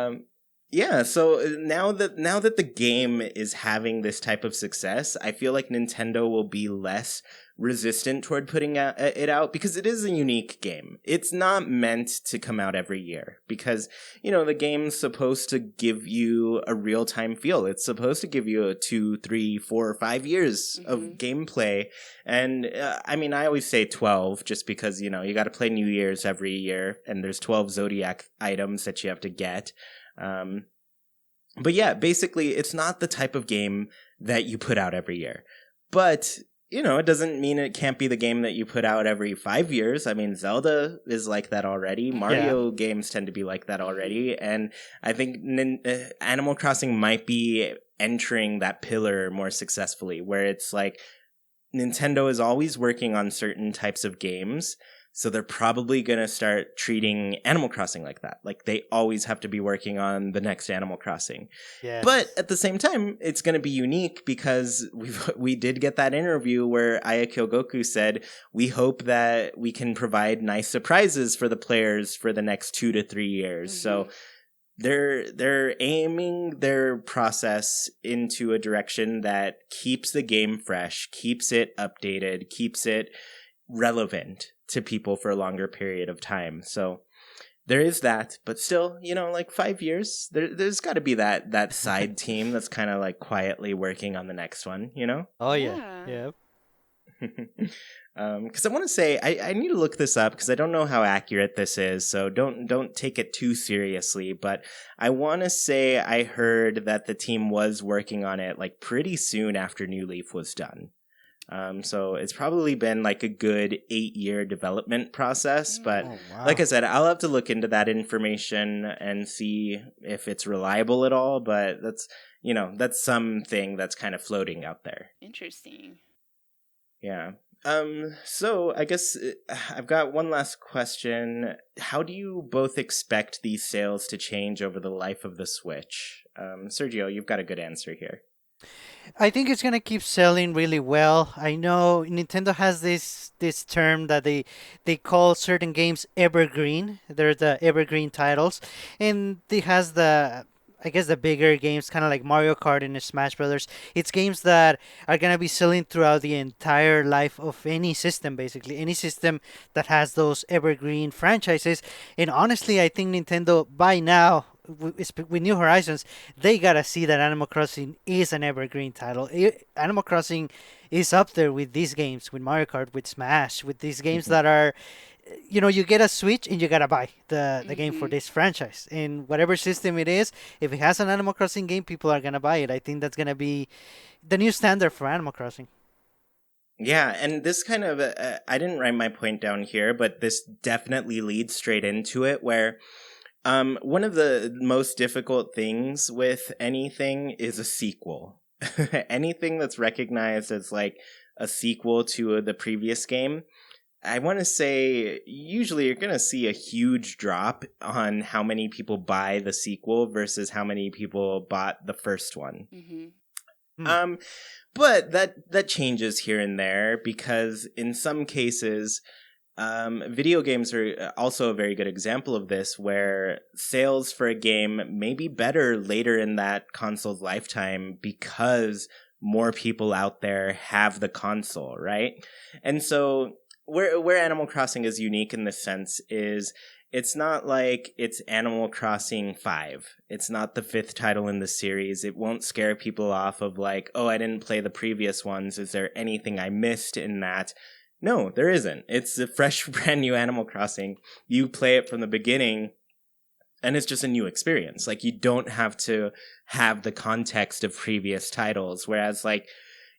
So now that the game is having this type of success, I feel like Nintendo will be less resistant toward putting it out because it is a unique game. It's not meant to come out every year because, the game's supposed to give you a real-time feel. It's supposed to give you a 2, 3, 4, 5 years of gameplay. And I always say 12 just because, you got to play New Year's every year and there's 12 Zodiac items that you have to get. But yeah, basically it's not the type of game that you put out every year, but it doesn't mean it can't be the game that you put out every 5 years. I mean, Zelda is like that already. Mario games tend to be like that already. And I think Animal Crossing might be entering that pillar more successfully, where it's like Nintendo is always working on certain types of games. So they're probably going to start treating Animal Crossing like that. Like they always have to be working on the next Animal Crossing. Yes. But at the same time, it's going to be unique because we did get that interview where Aya Kyogoku said, we hope that we can provide nice surprises for the players for the next 2 to 3 years. So they're aiming their process into a direction that keeps the game fresh, keeps it updated, keeps it relevant to people for a longer period of time. So there is that, but still, like 5 years, there's got to be that side team that's kind of like quietly working on the next one, Oh yeah. Because I want to say I need to look this up because I don't know how accurate this is, so don't take it too seriously. But I want to say I heard that the team was working on it like pretty soon after New Leaf was done. So it's probably been like a good 8-year development process. But like I said, I'll have to look into that information and see if it's reliable at all. But that's something that's kind of floating out there. Interesting. Yeah. So I guess I've got one last question. How do you both expect these sales to change over the life of the Switch? Sergio, you've got a good answer here. I think it's gonna keep selling really well. I know Nintendo has this term that they call certain games evergreen. They're the evergreen titles, and it has the, I guess, the bigger games, kind of like Mario Kart and Smash Brothers. It's games that are gonna be selling throughout the entire life of any system, basically any system that has those evergreen franchises. And honestly, I think Nintendo by now, with New Horizons, they gotta see that Animal Crossing is an evergreen title. Animal Crossing is up there with these games, with Mario Kart, with Smash, with these games that are, you get a Switch and you gotta buy the game for this franchise. And whatever system it is, if it has an Animal Crossing game, people are gonna buy it. I think that's gonna be the new standard for Animal Crossing. Yeah, and this kind of, I didn't write my point down here, but this definitely leads straight into it, where one of the most difficult things with anything is a sequel. Anything that's recognized as like a sequel to the previous game, I want to say usually you're going to see a huge drop on how many people buy the sequel versus how many people bought the first one. But that changes here and there because in some cases, video games are also a very good example of this, where sales for a game may be better later in that console's lifetime because more people out there have the console, right? And so where Animal Crossing is unique in this sense is it's not like it's Animal Crossing 5. It's not the 5th title in the series. It won't scare people off of like, oh, I didn't play the previous ones. Is there anything I missed in that? No, there isn't. It's a fresh, brand new Animal Crossing. You play it from the beginning, and it's just a new experience. Like, you don't have to have the context of previous titles. Whereas, like,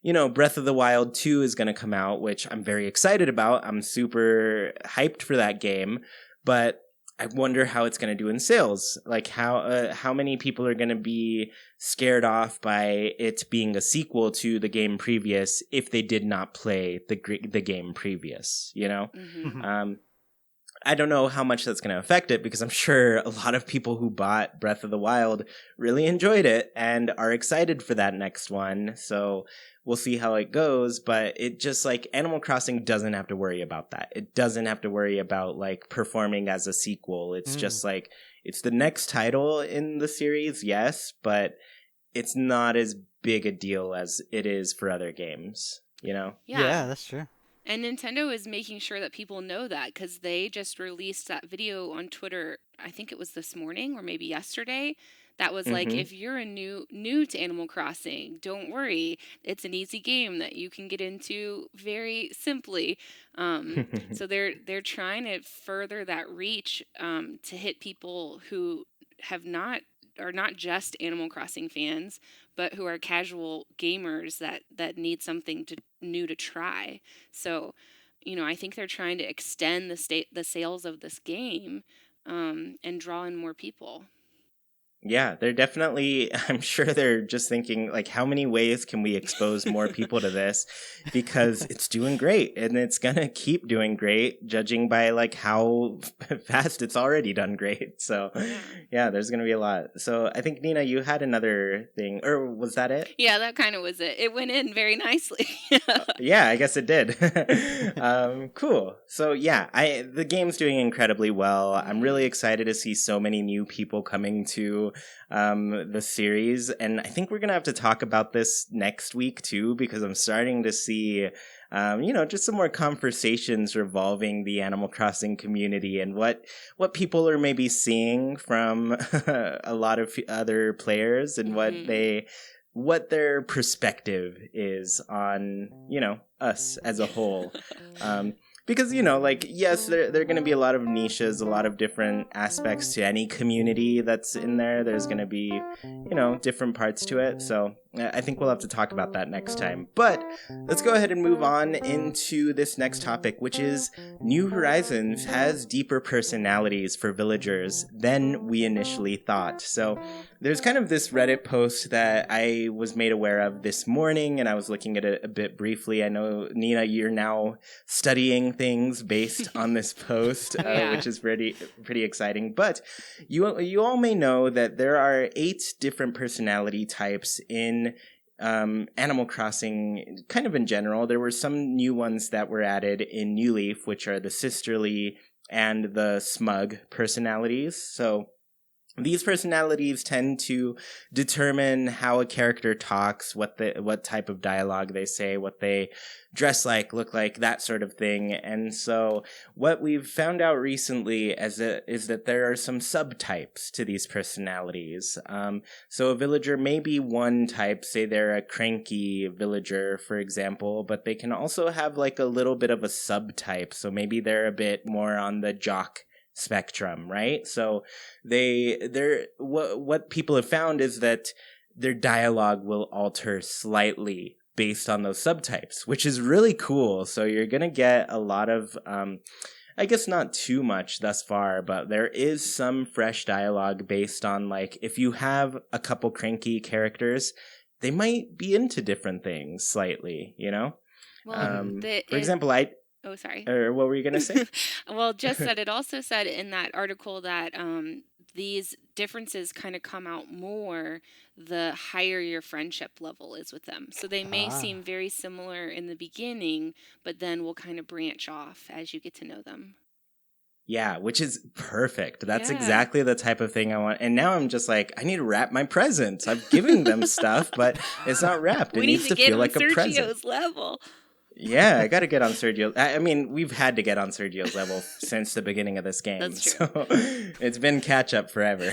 Breath of the Wild 2 is going to come out, which I'm very excited about. I'm super hyped for that game. But I wonder how it's going to do in sales. Like, how many people are going to be scared off by it being a sequel to the game previous if they did not play the game previous, I don't know how much that's going to affect it because I'm sure a lot of people who bought Breath of the Wild really enjoyed it and are excited for that next one. So we'll see how it goes. But it just like Animal Crossing doesn't have to worry about that. It doesn't have to worry about like performing as a sequel. It's just like it's the next title in the series, yes, but it's not as big a deal as it is for other games, Yeah, that's true. And Nintendo is making sure that people know that because they just released that video on Twitter. I think it was this morning or maybe yesterday. That was like, if you're new to Animal Crossing, don't worry. It's an easy game that you can get into very simply. So they're trying to further that reach to hit people who are not just Animal Crossing fans, but who are casual gamers that need something new to try. So, I think they're trying to extend the sales of this game and draw in more people. Yeah, they're definitely, I'm sure they're just thinking, like, how many ways can we expose more people to this? Because it's doing great, and it's going to keep doing great, judging by, like, how fast it's already done great. So, yeah, there's going to be a lot. So, I think, Nina, you had another thing, or was that it? Yeah, that kind of was it. It went in very nicely. Yeah, I guess it did. Cool. So, yeah, the game's doing incredibly well. I'm really excited to see so many new people coming to the series, and I think we're gonna have to talk about this next week too, because I'm starting to see just some more conversations revolving the Animal Crossing community and what people are maybe seeing from a lot of other players and what what their perspective is on, us as a whole. Because, yes, there are going to be a lot of niches, a lot of different aspects to any community that's in there. There's going to be, different parts to it. So I think we'll have to talk about that next time. But let's go ahead and move on into this next topic, which is New Horizons has deeper personalities for villagers than we initially thought. So there's kind of this Reddit post that I was made aware of this morning, and I was looking at it a bit briefly. I know, Nina, you're now studying things based on this post, which is pretty exciting. But you all may know that there are 8 different personality types in Animal Crossing, kind of in general. There were some new ones that were added in New Leaf, which are the sisterly and the smug personalities. So these personalities tend to determine how a character talks, what type of dialogue they say, what they dress like, look like, that sort of thing. And so what we've found out recently is that there are some subtypes to these personalities. So a villager may be one type, say they're a cranky villager, for example, but they can also have like a little bit of a subtype. So maybe they're a bit more on the jock spectrum, right? So what people have found is that their dialogue will alter slightly based on those subtypes, which is really cool. So you're gonna get a lot of I guess not too much thus far, but there is some fresh dialogue based on, like, if you have a couple cranky characters, they might be into different things slightly, Well, for example, Oh, sorry. Or what were you going to say? Well, just that it also said in that article that these differences kind of come out more the higher your friendship level is with them. So they may seem very similar in the beginning, but then will kind of branch off as you get to know them. Yeah, which is perfect. That's exactly the type of thing I want. And now I'm just like, I need to wrap my presents. I'm giving them stuff, but it's not wrapped. It needs to feel like a present. Sergio's level. Yeah, I got to get on Sergio. I mean, we've had to get on Sergio's level since the beginning of this game. That's true. So it's been catch up forever.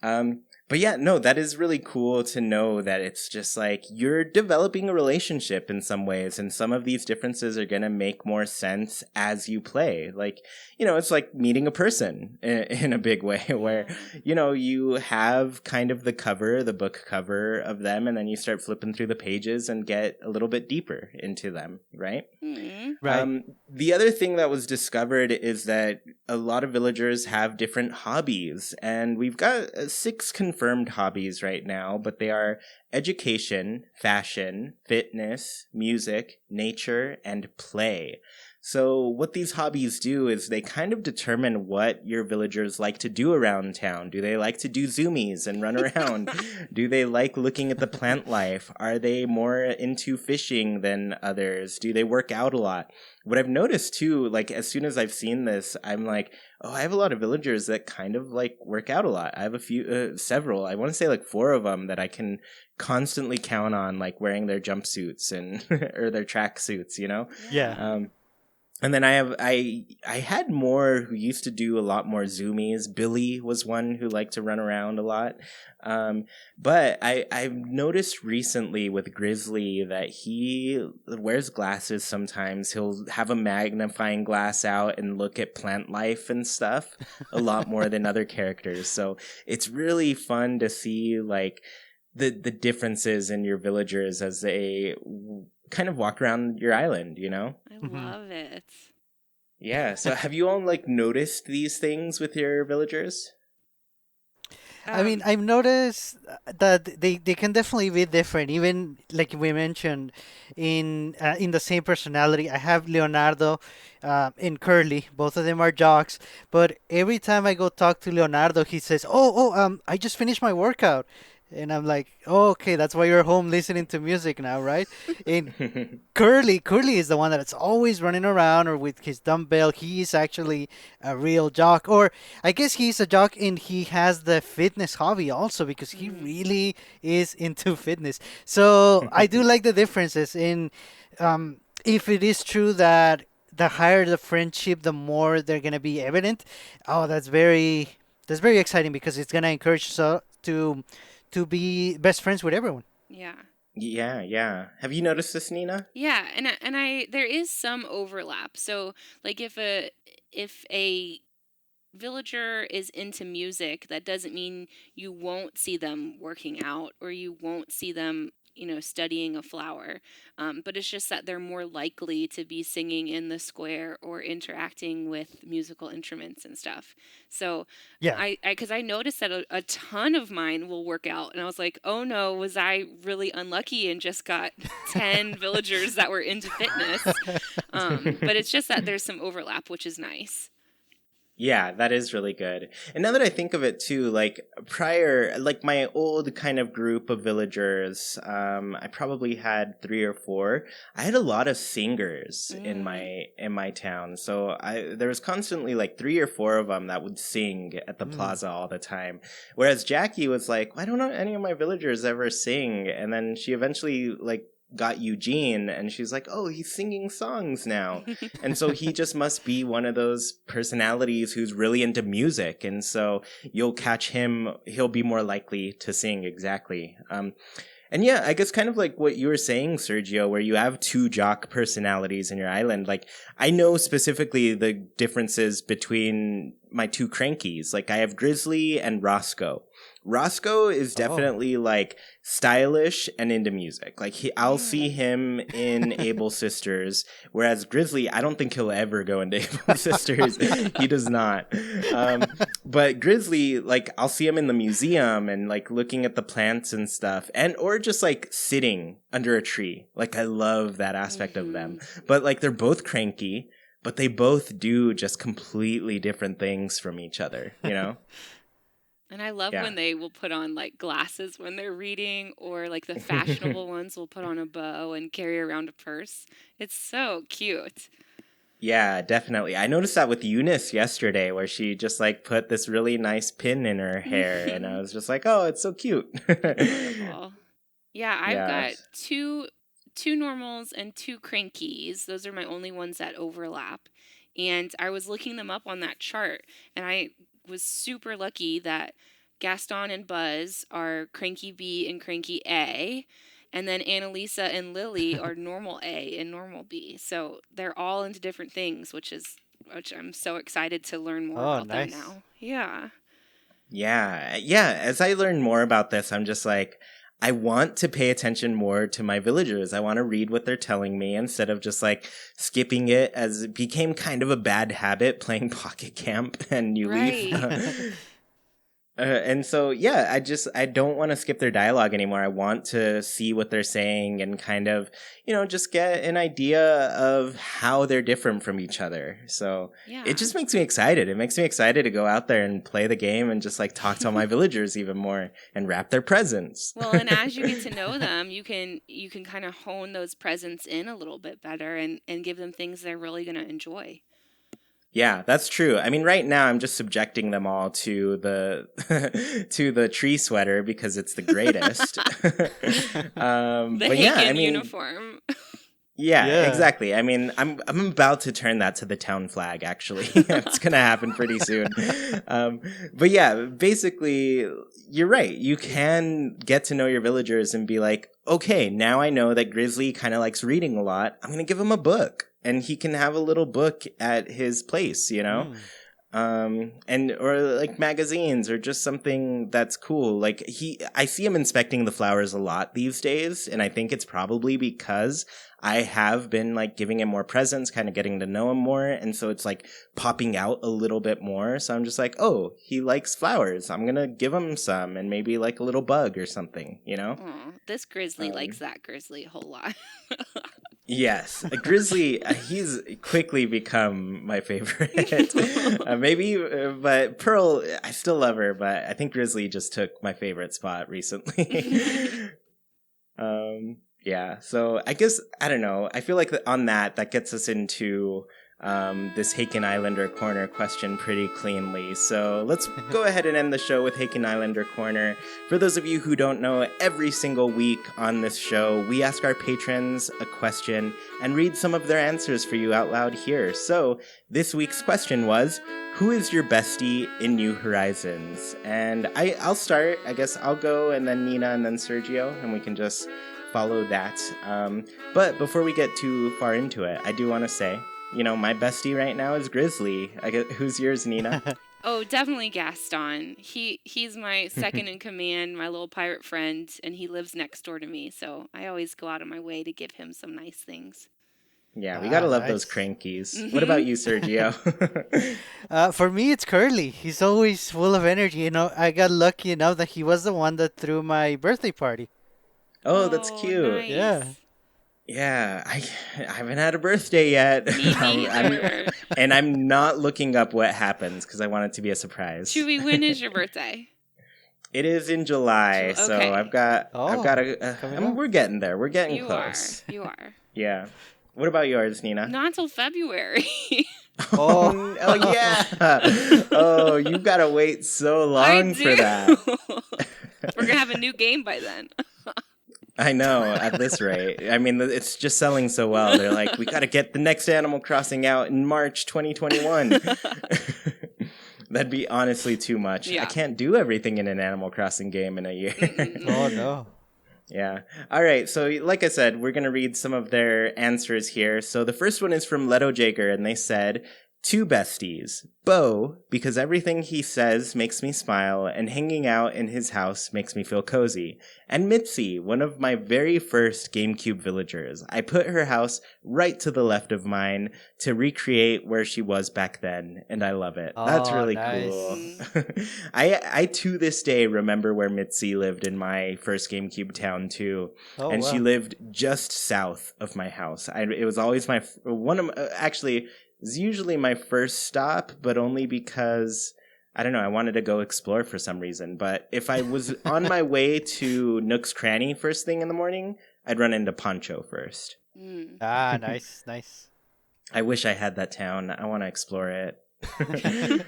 But yeah, no, that is really cool to know that it's just like you're developing a relationship in some ways, and some of these differences are going to make more sense as you play. Like, it's like meeting a person in a big way where, you have kind of the book cover of them, and then you start flipping through the pages and get a little bit deeper into them, right? Mm-hmm. Right. The other thing that was discovered is that a lot of villagers have different hobbies, and we've got 6 confirmed hobbies right now, but they are education, fashion, fitness, music, nature, and play. So what these hobbies do is they kind of determine what your villagers like to do around town. Do they like to do zoomies and run around? Do they like looking at the plant life? Are they more into fishing than others? Do they work out a lot? What I've noticed too, like as soon as I've seen this, I'm like, oh, I have a lot of villagers that kind of like work out a lot. I have several, I want to say like 4 of them that I can constantly count on, like wearing their jumpsuits and or their track suits, Yeah. And then I had more who used to do a lot more zoomies. Billy was one who liked to run around a lot. But I've noticed recently with Grizzly that he wears glasses sometimes. He'll have a magnifying glass out and look at plant life and stuff a lot more than other characters. So it's really fun to see like the differences in your villagers as they kind of walk around your island, I love it. Yeah, so have you all like noticed these things with your villagers? I mean, I've noticed that they can definitely be different. Even like we mentioned, in the same personality, I have Leonardo and Curly. Both of them are jocks. But every time I go talk to Leonardo, he says, I just finished my workout." And I'm like, "Oh, okay, that's why you're home listening to music now, right?" And Curly is the one that's always running around or with his dumbbell. He's actually a real jock, or I guess he's a jock and he has the fitness hobby also because he really is into fitness. So I do like the differences in if it is true that the higher the friendship, the more they're gonna be evident. Oh, that's very exciting because it's gonna encourage to to be best friends with everyone. Yeah. Yeah. Have you noticed this, Nina? Yeah, and I there is some overlap. So like if a villager is into music, that doesn't mean you won't see them working out or you won't see them, studying a flower. But it's just that they're more likely to be singing in the square or interacting with musical instruments and stuff. So Yeah. because I noticed that a ton of mine will work out, and I was like, oh no, was I really unlucky and just got 10 villagers that were into fitness? But it's just that there's some overlap, which is nice. Yeah, that is really good. And now that I think of it too, like prior, like my old kind of group of villagers, I probably had 3 or 4. I had a lot of singers in my town. So there was constantly like 3 or 4 of them that would sing at the plaza all the time. Whereas Jackie was like, why don't any of my villagers ever sing? And then she eventually like got Eugene, and she's like, oh, he's singing songs now. And so he just must be one of those personalities who's really into music, and so you'll catch him, he'll be more likely to sing. Exactly. And yeah, I guess kind of like what you were saying, Sergio, where you have 2 jock personalities in your island. Like, I know specifically the differences between my 2 crankies. Like, I have Grizzly and Roscoe. Roscoe is definitely like stylish and into music. Like I'll see him in Able Sisters, whereas Grizzly, I don't think he'll ever go into Able Sisters. He does not. But Grizzly, like I'll see him in the museum and like looking at the plants and stuff, and or just like sitting under a tree. Like I love that aspect of them. But like they're both cranky, but they both do just completely different things from each other, you know? And I love when they will put on like glasses when they're reading, or like the fashionable ones will put on a bow and carry around a purse. It's so cute. Yeah, definitely. I noticed that with Eunice yesterday, where she just like put this really nice pin in her hair, and I was just like, oh, it's so cute. Adorable. Yeah, I've got two normals and 2 crankies. Those are my only ones that overlap. And I was looking them up on that chart, and I was super lucky that Gaston and Buzz are Cranky B and Cranky A, and then Annalisa and Lily are Normal A and Normal B. So they're all into different things, which I'm so excited to learn more about them now. Yeah. Yeah. As I learn more about this, I'm just like, I want to pay attention more to my villagers. I want to read what they're telling me instead of just like skipping it, as it became kind of a bad habit playing Pocket Camp and you leave. And so, yeah, I don't want to skip their dialogue anymore. I want to see what they're saying and kind of, just get an idea of how they're different from each other. So it just makes me excited. It makes me excited to go out there and play the game and just like talk to all my villagers even more and wrap their presents. Well, and as you get to know them, you can kind of hone those presents in a little bit better and give them things they're really going to enjoy. Yeah, that's true. I mean, right now I'm just subjecting them all to the to the tree sweater because it's the greatest. The but yeah, Haken uniform. Yeah, exactly. I mean, I'm about to turn that to the town flag. Actually, it's gonna happen pretty soon. But yeah, basically, you're right. You can get to know your villagers and be like, okay, now I know that Grizzly kind of likes reading a lot. I'm gonna give him a book. And he can have a little book at his place, and or like magazines or just something that's cool. Like I see him inspecting the flowers a lot these days, and I think it's probably because I have been like giving him more presents, kind of getting to know him more, and so it's like popping out a little bit more. So I'm just like, oh, he likes flowers. I'm gonna give him some, and maybe like a little bug or something, Aww, this Grizzly likes that Grizzly a whole lot. Yes, a Grizzly, he's quickly become my favorite. But Pearl, I still love her, but I think Grizzly just took my favorite spot recently. Yeah, so I guess, I don't know, I feel like on that gets us into this Haken Islander Corner question pretty cleanly. So let's go ahead and end the show with Haken Islander Corner. For those of you who don't know, every single week on this show, we ask our patrons a question and read some of their answers for you out loud here. So this week's question was, who is your bestie in New Horizons? And I'll start. I guess I'll go, and then Nina, and then Sergio, and we can just follow that. But before we get too far into it, I do want to say, my bestie right now is Grizzly. Who's yours, Nina? Oh, definitely Gaston. He's my second in command, my little pirate friend, and he lives next door to me, so I always go out of my way to give him some nice things. Yeah, we gotta love those crankies. Mm-hmm. What about you, Sergio? For me, it's Curly. He's always full of energy. I got lucky enough that he was the one that threw my birthday party. Oh, that's cute. Nice. Yeah. Yeah, I haven't had a birthday yet. And I'm not looking up what happens because I want it to be a surprise. Chewy, when is your birthday? It is in July, okay. So I've got we're getting there. We're getting close. You are. Yeah. What about yours, Nina? Not until February. Oh yeah. Oh, you gotta wait so long for that. We're gonna have a new game by then. I know, at this rate. I mean, it's just selling so well. They're like, we got to get the next Animal Crossing out in March 2021. That'd be honestly too much. Yeah. I can't do everything in an Animal Crossing game in a year. Oh, no. Yeah. All right. So, like I said, we're going to read some of their answers here. So, the first one is from Leto Jager, and they said, 2 besties. Bo, because everything he says makes me smile, and hanging out in his house makes me feel cozy. And Mitzi, one of my very first GameCube villagers. I put her house right to the left of mine to recreate where she was back then, and I love it. That's really cool. I to this day remember where Mitzi lived in my first GameCube town too, and she lived just south of my house. It was always it's usually my first stop, but only because, I don't know, I wanted to go explore for some reason. But if I was on my way to Nook's Cranny first thing in the morning, I'd run into Poncho first. Nice. I wish I had that town. I want to explore it. You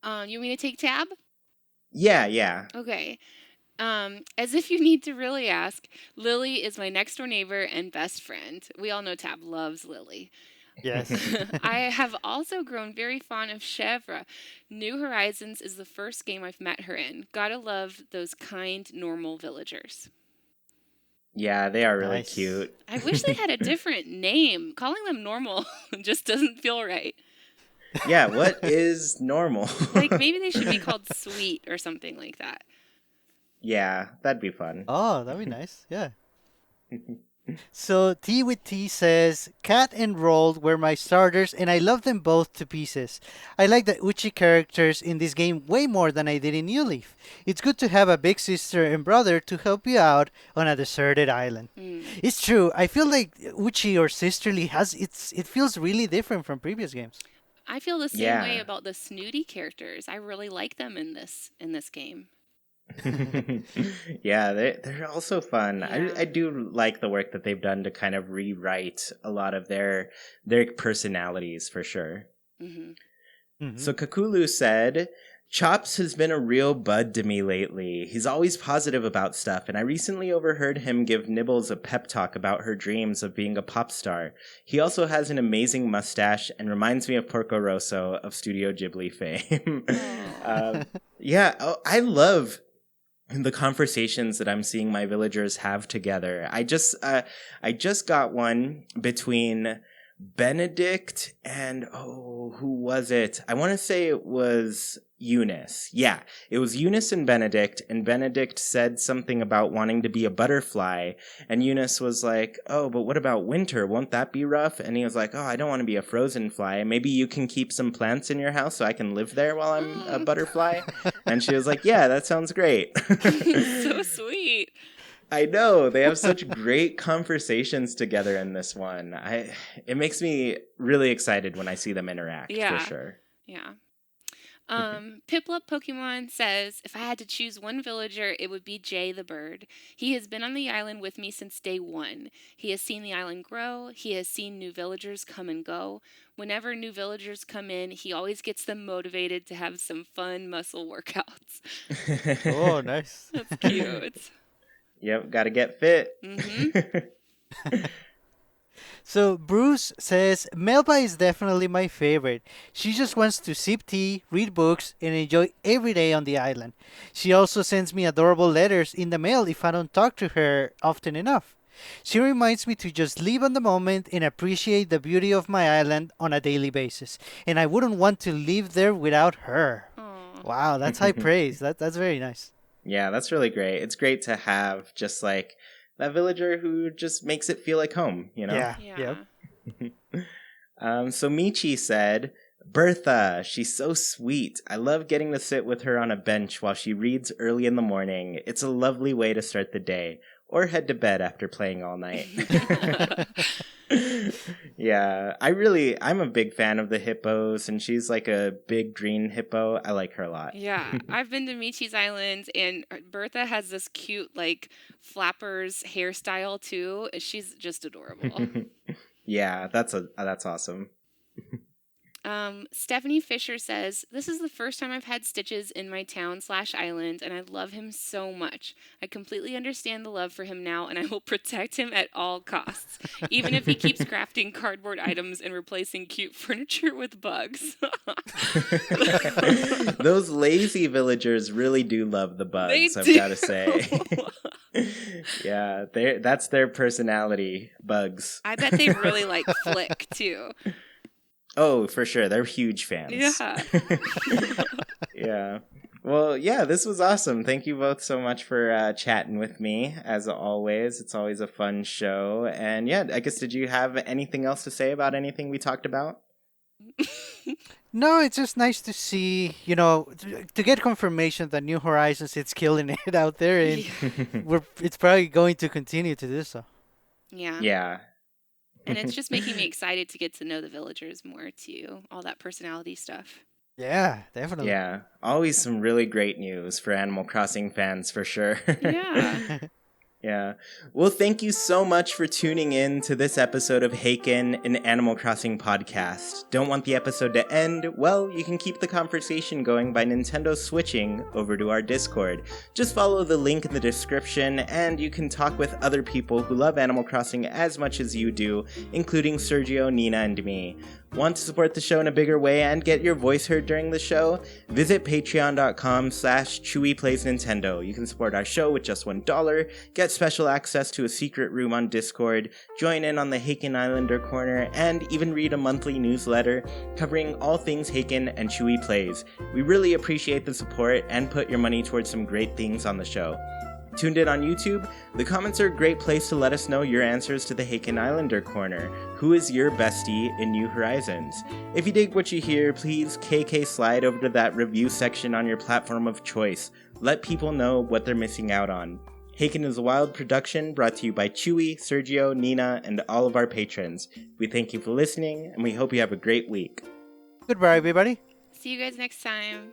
want me to take tab? Yeah. Okay. As if you need to really ask, Lily is my next door neighbor and best friend. We all know Tab loves Lily. Yes. I have also grown very fond of Chèvre. New Horizons is the first game I've met her in. Gotta love those kind, normal villagers. Yeah, they are really cute. I wish they had a different name. Calling them normal just doesn't feel right. Yeah, what is normal? Like, maybe they should be called Sweet or something like that. Yeah, that'd be fun. Oh, that'd be nice. Yeah. So T with T says, Cat and Rolled were my starters, and I love them both to pieces. I like the Uchi characters in this game way more than I did in New Leaf. It's good to have a big sister and brother to help you out on a deserted island. It's true. I feel like Uchi or Sisterly it feels really different from previous games. I feel the same way about the Snooty characters. I really like them in this game. Yeah, they're also fun. Yeah. I do like the work that they've done to kind of rewrite a lot of their personalities for sure. So Kakulu said, Chops has been a real bud to me lately. He's always positive about stuff, and I recently overheard him give Nibbles a pep talk about her dreams of being a pop star. He also has an amazing mustache and reminds me of Porco Rosso of Studio Ghibli fame. I love the conversations that I'm seeing my villagers have together. I just got one between Benedict and who was it? I want to say it was Eunice. Yeah, it was Eunice and Benedict said something about wanting to be a butterfly, and Eunice was like, oh, but what about winter? Won't that be rough? And he was like, oh, I don't want to be a frozen fly. Maybe you can keep some plants in your house so I can live there while I'm a butterfly. And she was like, yeah, that sounds great. So sweet. I know, they have such great conversations together in this one. It makes me really excited when I see them interact, for sure. Yeah. Piplup Pokemon says, if I had to choose one villager, it would be Jay the bird. He has been on the island with me since day one. He has seen the island grow. He has seen new villagers come and go. Whenever new villagers come in, he always gets them motivated to have some fun muscle workouts. Oh, nice. That's cute. Yep, gotta get fit. So Bruce says Melba is definitely my favorite. She just wants to sip tea, read books, and enjoy every day on the island. She also sends me adorable letters in the mail if I don't talk to her often enough. She reminds me to just live on the moment and appreciate the beauty of my island on a daily basis. And I wouldn't want to live there without her. Aww. Wow, that's high praise. That's very nice. Yeah, that's really great. It's great to have just like that villager who just makes it feel like home, you know? Yeah. Yep. So Michi said, Bertha, she's so sweet. I love getting to sit with her on a bench while she reads early in the morning. It's a lovely way to start the day. Or head to bed after playing all night. Yeah, I'm a big fan of the hippos, and she's like a big green hippo. I like her a lot. Yeah, I've been to Michi's Island, and Bertha has this cute, like, flappers hairstyle, too. She's just adorable. Yeah, that's awesome. Stephanie Fisher says, this is the first time I've had Stitches in my town/island, and I love him so much. I completely understand the love for him now, and I will protect him at all costs, even if he keeps crafting cardboard items and replacing cute furniture with bugs. Those lazy villagers really do love the bugs, I've got to say. Yeah, that's their personality, bugs. I bet they really like Flick, too. Oh, for sure. They're huge fans. Yeah. Yeah. Well, yeah, this was awesome. Thank you both so much for chatting with me, as always. It's always a fun show. And yeah, I guess, did you have anything else to say about anything we talked about? No, it's just nice to see, to get confirmation that New Horizons it's killing it out there, and it's probably going to continue to do so. Yeah. Yeah. And it's just making me excited to get to know the villagers more, too. All that personality stuff. Yeah, definitely. Yeah. Always some really great news for Animal Crossing fans, for sure. Yeah. Yeah. Well, thank you so much for tuning in to this episode of Haken, an Animal Crossing podcast. Don't want the episode to end? Well, you can keep the conversation going by Nintendo switching over to our Discord. Just follow the link in the description, and you can talk with other people who love Animal Crossing as much as you do, including Sergio, Nina, and me. Want to support the show in a bigger way and get your voice heard during the show? Visit patreon.com/ChewyPlaysNintendo. You can support our show with just $1, get special access to a secret room on Discord, join in on the Haken Islander Corner, and even read a monthly newsletter covering all things Haken and Chewy Plays. We really appreciate the support and put your money towards some great things on the show. Tuned in on YouTube? The comments are a great place to let us know your answers to the Haken Islander Corner. Who is your bestie in New Horizons? If you dig what you hear, please KK slide over to that review section on your platform of choice. Let people know what they're missing out on. Haken is a wild production brought to you by Chewy, Sergio, Nina, and all of our patrons. We thank you for listening, and we hope you have a great week. Goodbye, everybody. See you guys next time.